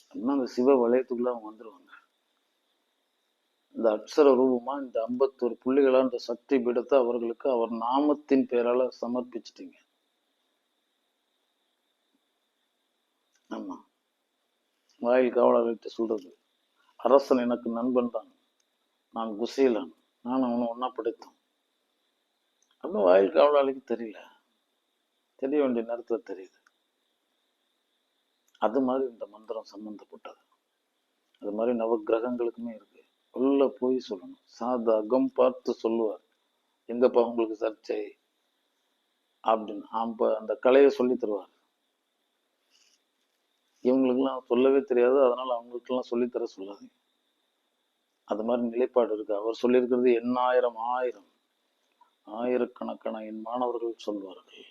அப்படின்னா அந்த சிவ வலயத்துக்குள்ள அவங்க வந்துருவாங்க. இந்த அக்ஷர ரூபமா இந்த 51 புள்ளிகளா இந்த சக்தி பீடத்தை அவர்களுக்கு அவர் நாமத்தின் பெயரால சமர்ப்பிச்சிட்டீங்க. ஆமா, வாயில் காவலர்கிட்ட சொல்றது, அரசன் எனக்கு நண்பன் தான், நான் குசேலன், நான் அவனை ஒன்னா படைத்தோம் அப்படின்னு வாயில் காவலாளிக்கு தெரியல, தெரிய வேண்டிய நேரத்துல தெரியுது. அது மாதிரி இந்த மந்திரம் சம்பந்தப்பட்டது. அது மாதிரி நவ கிரகங்களுக்குமே இருக்கு. உள்ள போய் சொல்லணும். சாத அகம் பார்த்து சொல்லுவார், எங்கப்பா உங்களுக்கு சர்ச்சை அப்படின்னு. அந்த கலையை சொல்லி தருவார். இவங்களுக்கெல்லாம் சொல்லவே தெரியாது, அதனால அவங்களுக்கெல்லாம் சொல்லித்தர சொல்லாது. அது மாதிரி நிலைப்பாடு இருக்கு. அவர் சொல்லியிருக்கிறது எண்ணாயிரம் ஆயிரம் ஆயிரக்கணக்கான என் மாணவர்கள் சொல்வார்கள்.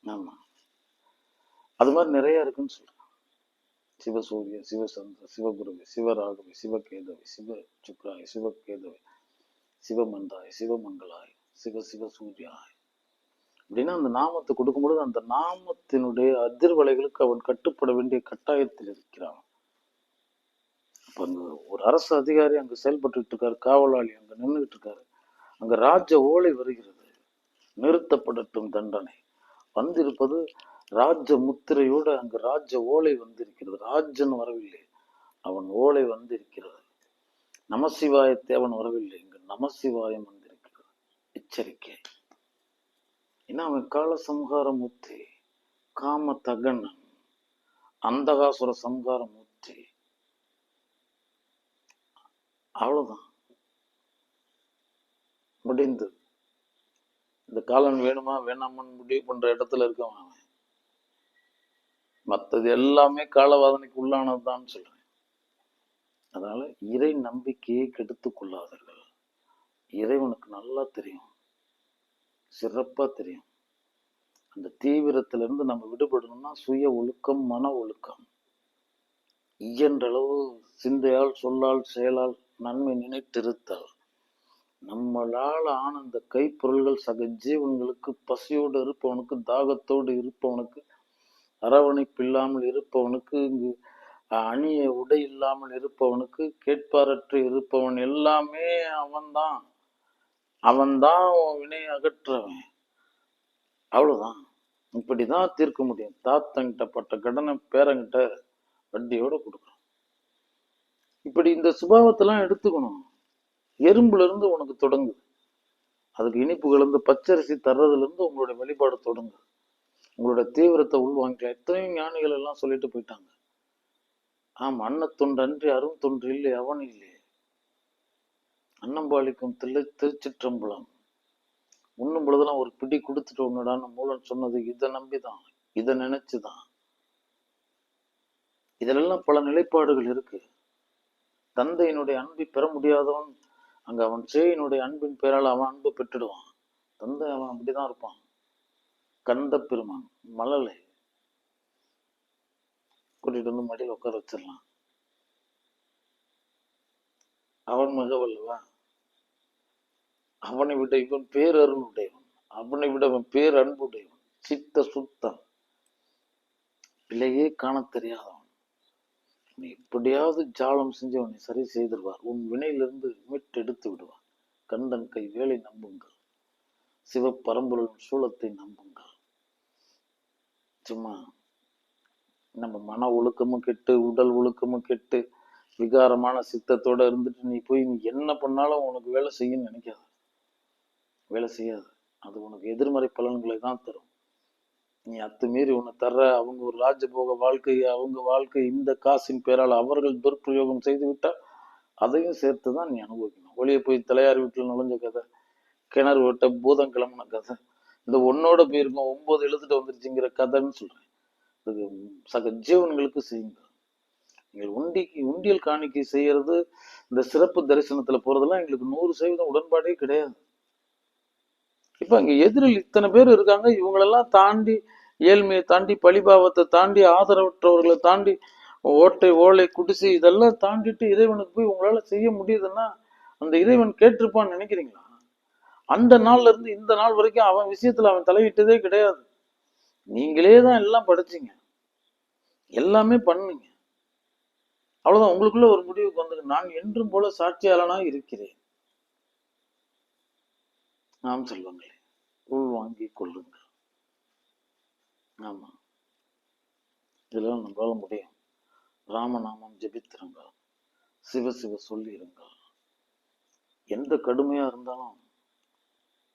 ஆமா, அது மாதிரி நிறைய இருக்குன்னு சொல்றேன். சிவசூரிய, சிவசந்திர, சிவகுருவி, சிவராகவி, சிவகேதவி, சிவ சுக்ராய், சிவகேதவி, சிவமந்தாய், சிவமங்களாய், சிவ சிவ சூர்யாய் அப்படின்னா அந்த நாமத்தை கொடுக்கும்பொழுது அந்த நாமத்தினுடைய அதிர்வலைகளுக்கு அவன் கட்டுப்பட வேண்டிய கட்டாயத்தில் இருக்கிறான். அங்க ஒரு அரசு அதிகாரி அங்க செயல்பட்டு இருக்காரு, காவலாளி அங்க நின்றுட்டு இருக்காரு. அங்க ராஜ ஓலை வருகிறது, நிறுத்தப்படட்டும் தண்டனை. வந்திருப்பது ராஜ முத்திரையோடு அங்கு ராஜ ஓலை வந்திருக்கிறது. ராஜன் வரவில்லை, அவன் ஓலை வந்திருக்கிறது. நமசிவாயத்தை அவன் வரவில்லை, இங்கு நமசிவாயம் வந்திருக்கிறது. எச்சரிக்கை. ஏன்னா அவன் கால சம்ஹார மூர்த்தி, காம தகனன், அந்தகாசுர சம்ஹார மூர்த்தி. அவ்வளவுதான், முடிந்து. இந்த காலன் வேணுமா வேணாமன்னு முடிவு பண்ற இடத்துல இருக்கவன் அவன். மற்றது எல்லாமே காலவாதனைக்கு உள்ளானதுதான் சொல்றேன். அதனால இறை நம்பிக்கையை கெடுத்துக் கொள்ளாதீர்கள். இறைவனுக்கு நல்லா தெரியும், சிறப்பா தெரியும். அந்த தீவிரத்திலிருந்து நம்ம விடுபடணும்னா சுய ஒழுக்கம், மன ஒழுக்கம். இயன்றளவு சிந்தையால், சொல்லால், செயலால் நன்மை நினைத்திருத்தல். நம்மளால் ஆன அந்த கைப்பொருள்கள் சக ஜீவன்களுக்கு, பசியோடு இருப்பவனுக்கு, தாகத்தோடு இருப்பவனுக்கு, அரவணைப்பு இல்லாமல் இருப்பவனுக்கு, இங்கு அணிய உடை இல்லாமல் இருப்பவனுக்கு, கேட்பாரற்று இருப்பவன் எல்லாமே அவன்தான். அவன்தான் வினை அகற்றவன். அவ்வளவுதான். இப்படிதான் தீர்க்க முடியும். தாத்தங்கிட்ட பட்ட கடனை பேரங்கிட்ட வட்டியோட கொடுக்கணும். இப்படி இந்த சுபாவத்தெல்லாம் எடுத்துக்கணும். எறும்புல இருந்து உனக்கு தொடங்குது, அதுக்கு இனிப்பு கலந்து பச்சரிசி தர்றதுல இருந்து உங்களுடைய வழிபாடு தொடங்குது. உங்களுடைய தீவிரத்தை உள்வாங்கிக்கலாம். எத்தனையோ ஞானிகள் எல்லாம் சொல்லிட்டு போயிட்டாங்க. அன்னத்தொன்று அன்றி அரும் தொன்று இல்லை, அவன் இல்லை. அன்னம்பாளிக்கும் திருச்சிற்றம்பலம். உண்ணும் பொழுதெல்லாம் ஒரு பிடி கொடுத்துட்டு ஒண்ணுடான்னு மூலன் சொன்னது இதை நம்பிதான், இதை நினைச்சுதான். இதிலெல்லாம் பல நிலைப்பாடுகள் இருக்கு. தந்தையினுடைய அன்பை பெற முடியாதவன் அங்க அவன் சேயினுடைய அன்பின் பேரால் அவன் அன்பு பெற்றுடுவான். தந்தை அவன் அப்படிதான் இருப்பான். கந்த பெருமான் மலலை கூட்டிட்டு வந்து மடியில் உட்கார வச்சிடலாம். அவன் மிகவல்லவா, அவனை விட இவன் பேரருள் உடையவன், அவனை விட அவன் பேரன்பு உடையவன், சித்த சுத்தன், பிள்ளையே காண தெரியாதவன். நீ எப்படியாவது ஜாலம் செஞ்சு அவனை சரி செய்திருவார். உன் வினையிலிருந்து மீட்டெடுத்து விடுவார். கந்தன் கை வேலை நம்புங்கள், சிவப்பரம்பொருளின் சூலத்தை நம்புங்கள். சும்மா நம்ம மன ஒழுக்கமும் கெட்டு, உடல் ஒழுக்கமும் கெட்டு, விகாரமான சித்தத்தோட இருந்துட்டு நீ போய் நீ என்ன பண்ணாலும் உனக்கு வேலை செய்யன்னு நினைக்காது. வேலை செய்யாது. அது உனக்கு எதிர்மறை பலன்களை தான் தரும். நீ அத்துமீறி உன்னை தர்ற அவங்க ஒரு ராஜபோக வாழ்க்கை, அவங்க வாழ்க்கை இந்த காசின் பேரால் அவர்கள் துர்பிரயோகம் செய்து விட்டால் அதையும் சேர்த்து தான் நீ அனுபவிக்கணும். வெளியே போய் தலையார் வீட்டில் நுழைஞ்ச கதை, கிணறு விட்ட பூதம் கிளம்புன கதை, இந்த ஒன்னோட போயிருக்கோம் 9 எழுத்துட்டு வந்துருச்சுங்கிற கதைன்னு சொல்றேன். அது சக ஜீவன்களுக்கு செய்யுங்க. நீங்கள் உண்டியல் காணிக்கை செய்யறது, இந்த சிறப்பு தரிசனத்துல போறதெல்லாம் எங்களுக்கு 100% உடன்பாடே கிடையாது. இப்ப அங்க எதிரில் இத்தனை பேர் இருக்காங்க, இவங்களெல்லாம் தாண்டி, ஏழ்மையை தாண்டி, பழிபாவத்தை தாண்டி, ஆதரவற்றவர்களை தாண்டி, ஓட்டை ஓலை குடிசை இதெல்லாம் தாண்டிட்டு இறைவனுக்கு போய் உங்களால செய்ய முடியுதுன்னா அந்த இறைவன் கேட்டிருப்பான்னு நினைக்கிறீங்களா? அந்த நாள்ல இருந்து இந்த நாள் வரைக்கும் அவன் விஷயத்துல அவன் தலையிட்டதே கிடையாது. நீங்களே தான் எல்லாம் படிச்சீங்க, எல்லாமே பண்ணுங்க, அவ்வளவுதான். உங்களுக்குள்ள ஒரு முடிவுக்கு வந்துங்க, நான் என்றும் போல சாட்சியாளனா இருக்கிறேன். நாம் செல்வங்களே, உள் வாங்கி கொள்ளுங்கள். ஆமா, இதெல்லாம் நம்மளால முடியும். ராமநாமம் ஜெபித்திருங்கள், சிவ சிவ சொல்லிருங்கள். எந்த கடுமையா இருந்தாலும்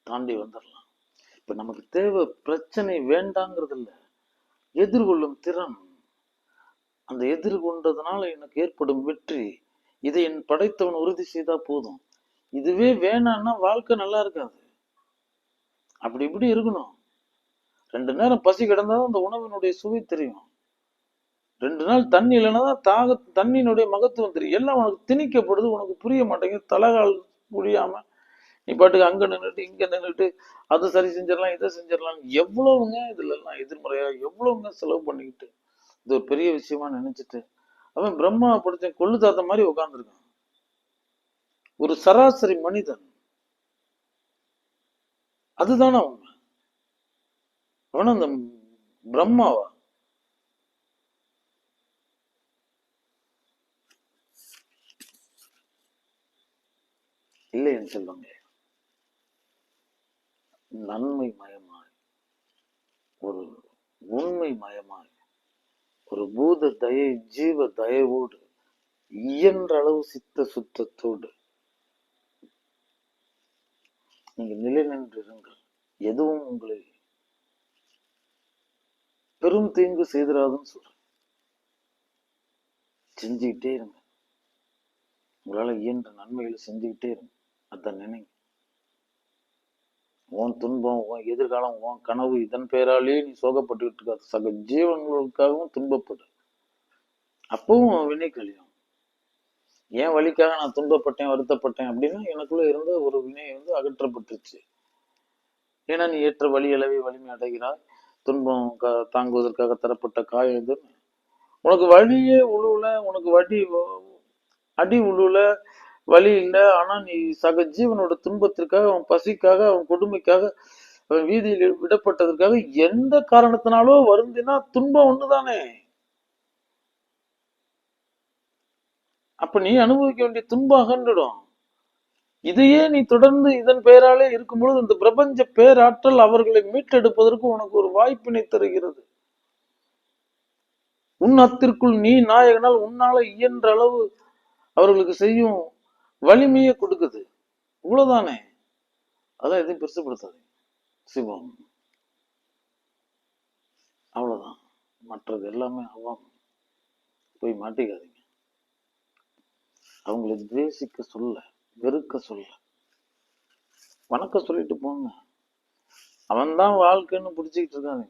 தாண்டி வந்துடலாம். இப்ப நமக்கு தேவை பிரச்சனை வேண்டாங்கிறது இல்ல, எதிர்கொள்ளும் திறன். அந்த எதிர்கொண்டதுனால எனக்கு ஏற்படும் வெற்றி, இதை என் படைத்தவன் உறுதி செய்தா போதும். இதுவே வேணான்னா வாழ்க்கை நல்லா இருக்காது. அப்படி இப்படி இருக்கணும். 2 நேரம் பசி கிடந்தாதான் அந்த உணவினுடைய சுவை தெரியும். 2 நாள் தண்ணி இல்லைன்னா தான் தண்ணியினுடைய மகத்துவம் தெரியும். எல்லாம் உனக்கு திணிக்கப்படுது, உனக்கு புரிய மாட்டேங்குது. தலகால் புரியாம நீ பாட்டுக்கு அங்க நின்றுட்டு இங்க நின்றுட்டு அதை சரி செஞ்சிடலாம், இதை செஞ்சிடலாம். எவ்வளவுங்க இதுல எல்லாம் எதிர்மறையா எவ்வளவுங்க செலவு பண்ணிக்கிட்டு இது ஒரு பெரிய விஷயமா நினைச்சிட்டு அவன் பிரம்மா படிச்ச கொள்ளு தாத்த மாதிரி உட்கார்ந்துருக்கான். ஒரு சராசரி மனிதன். அதுதானே உண்மை. அவன அந்த பிரம்மாவா? இல்லை என்று சொல்லுவாங்க. நன்மை மயமாய், ஒரு உண்மை மயமாய், ஒரு பூத தயை ஜீவ தயவோடு, இயன்ற அளவு சித்த சுத்தத்தோடு நீங்க நிலை நின்றிருங்கள். எதுவும் உங்களை பெரும் தீங்கு செய்திடாதுன்னு சொல்றேன். செஞ்சுக்கிட்டே இருங்க. உங்களால இயன்ற நன்மைகளை செஞ்சுக்கிட்டே இருங்க. அதான் நினைங்க. உன் துன்பம், உன் எதிர்காலம், உன் கனவு, இதன் பெயராலே நீ சோகப்பட்டுக்கிட்டு இருக்காது. சக ஜீவன்களுக்காகவும் துன்பப்படு. அப்பவும் வினை கழியும். ஏன் வழிக்காக நான் துன்பப்பட்டேன், வருத்தப்பட்டேன் அப்படின்னா எனக்குள்ள இருந்த ஒரு வினை அகற்றப்பட்டுருச்சு. ஏன்னா நீ ஏற்ற வழி அளவை வலிமை அடைகிறாய். துன்பம் தாங்குவதற்காக தரப்பட்ட காயம் இது. உனக்கு வழியே உழுவுல, உனக்கு அடி உழுவுல, வழி இல்லை. ஆனா நீ சக ஜீவனோட துன்பத்திற்காக, அவன் பசிக்காக, அவன் கொடுமைக்காக, அவன் வீதியில் விடப்பட்டதற்காக எந்த காரணத்தினாலோ வருந்தினா துன்பம் ஒண்ணுதானே. அப்ப நீ அனுபவிக்க வேண்டிய துன்பம் அகன்றுடும். இதையே நீ தொடர்ந்து இதன் பெயராலே இருக்கும்பொழுது இந்த பிரபஞ்ச பேராற்றல் அவர்களை மீட்டெடுப்பதற்கு உனக்கு ஒரு வாய்ப்பினை தருகிறது. உன் அத்திற்குள் நீ நாயகனால் உன்னால இயன்ற அளவு அவர்களுக்கு செய்யும் வலிமையை கொடுக்குது. இவ்வளவுதானே. அதான் எதையும் பெருசுப்படுத்தாது. சிவம் அவ்வளவுதான். மற்றது எல்லாமே அவம். போய் மாட்டிக்காதீங்க. அவங்களை துவேசிக்க சொல்ல, வெறுக்க சொல்ல, வணக்கம் சொல்லிட்டு போங்க. அவன் தான் வாழ்க்கைன்னு பிடிச்சிக்கிட்டு இருக்காங்க.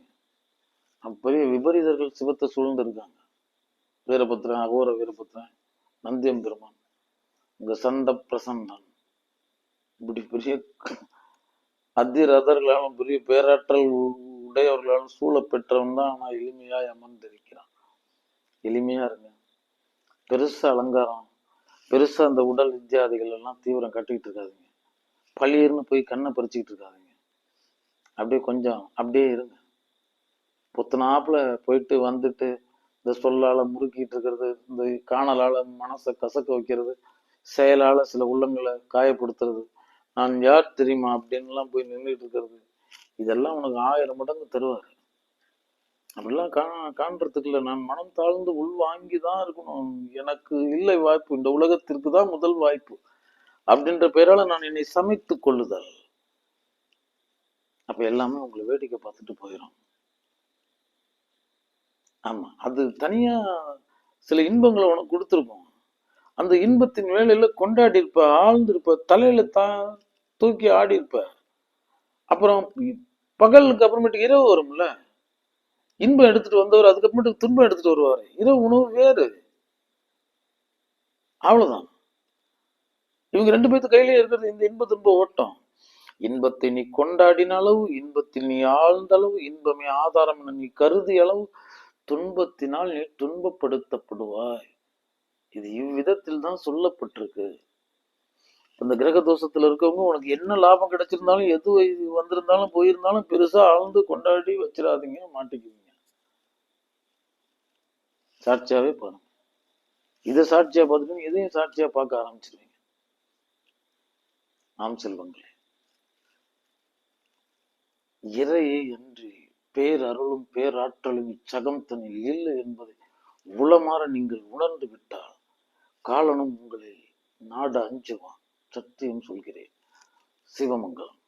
பெரிய விபரீதர்கள் சிவத்தை சூழ்ந்து இருக்காங்க. வீரபத்ரன், அகோர வீரபத்ரன், நந்தியம் பெருமான், இங்க சண்ட பிரசன்னன், இப்படி பெரிய அதிரதர்களாலும் பெரிய பேராற்றல் உடையவர்களாலும் சூழ பெற்றவன் தான் நான் எளிமையாய் அமர்ந்திருக்கிறான். எளிமையா இருங்க. பெருசா அலங்காரம், பெருசா அந்த உடல் இத்தியாதிகள் எல்லாம் தீவிரம் கட்டிக்கிட்டு இருக்காதுங்க. பழியர்னு போய் கண்ணை பறிச்சுக்கிட்டு இருக்காதுங்க. அப்படியே கொஞ்சம் அப்படியே இருங்க. புத்தனாப்புல போயிட்டு வந்துட்டு இந்த சொல்லால முறுக்கிட்டு இருக்கிறது, இந்த காணலால மனசை கசக்க வைக்கிறது, செயலால சில உள்ளங்களை காயப்படுத்துறது, நான் யார் தெரியுமா அப்படின்னு எல்லாம் போய் நின்றுட்டு இருக்கிறது, இதெல்லாம் உனக்கு 1000 மடங்கு தருவாரு. அப்படிலாம் காண்றதுக்குள்ள நான் மனம் தாழ்ந்து உள் வாங்கிதான் இருக்கணும். எனக்கு இல்லை வாய்ப்பு, இந்த உலகத்திற்கு தான் முதல் வாய்ப்பு அப்படின்ற பேரால நான் என்னை சமைத்து கொள்ளுதல். அப்ப எல்லாமே உங்களை வேடிக்கை பார்த்துட்டு போயிடும். ஆமா, அது தனியா சில இன்பங்களை உனக்கு கொடுத்துருப்போம். அந்த இன்பத்தின் வேலையில கொண்டாடி இருப்ப, ஆழ்ந்திருப்ப, தலையில தூக்கி ஆடி இருப்ப. அப்புறம் பகலுக்கு அப்புறமேட்டுக்கு இரவு வரும்ல. இன்பம் எடுத்துட்டு வந்தவர் அதுக்கப்புறமேட்டு துன்பம் எடுத்துட்டு வருவாரு. இரவு உணவு வேறு. அவ்வளவுதான். இவங்க 2 பேத்து கையிலே இருக்கிறது இந்த இன்ப துன்ப ஓட்டம். இன்பத்தை நீ கொண்டாடின அளவு, இன்பத்தில் நீ ஆழ்ந்த அளவு, இன்பமே ஆதாரம் என நீ கருதிய அளவு, துன்பத்தினால் நீ துன்பப்படுத்தப்படுவாய். இது இவ்விதத்தில் தான் சொல்லப்பட்டிருக்கு. அந்த கிரக தோஷத்துல இருக்கவங்க உனக்கு என்ன லாபம் கிடைச்சிருந்தாலும், எது வந்திருந்தாலும் போயிருந்தாலும் பெருசா ஆழ்ந்து கொண்டாடி வச்சிடாதீங்க, மாட்டிக்குவீங்க. சாட்சியாவே பாருங்க. இதை சாட்சியா பார்த்துட்டு எதையும் சாட்சியா பார்க்க ஆரம்பிச்சிருவீங்க. ஆம் செல்வங்களே, இறையை அன்றி பேரருளும் பேராற்றலும் இச்சகம் தன்னில் இல்லை என்பதை உளமாற நீங்கள் உணர்ந்து விட்டால் காலனும் உங்களை நாட அஞ்சுவான். சத்தியம் சொல்கிறேன். சிவமங்கலம்.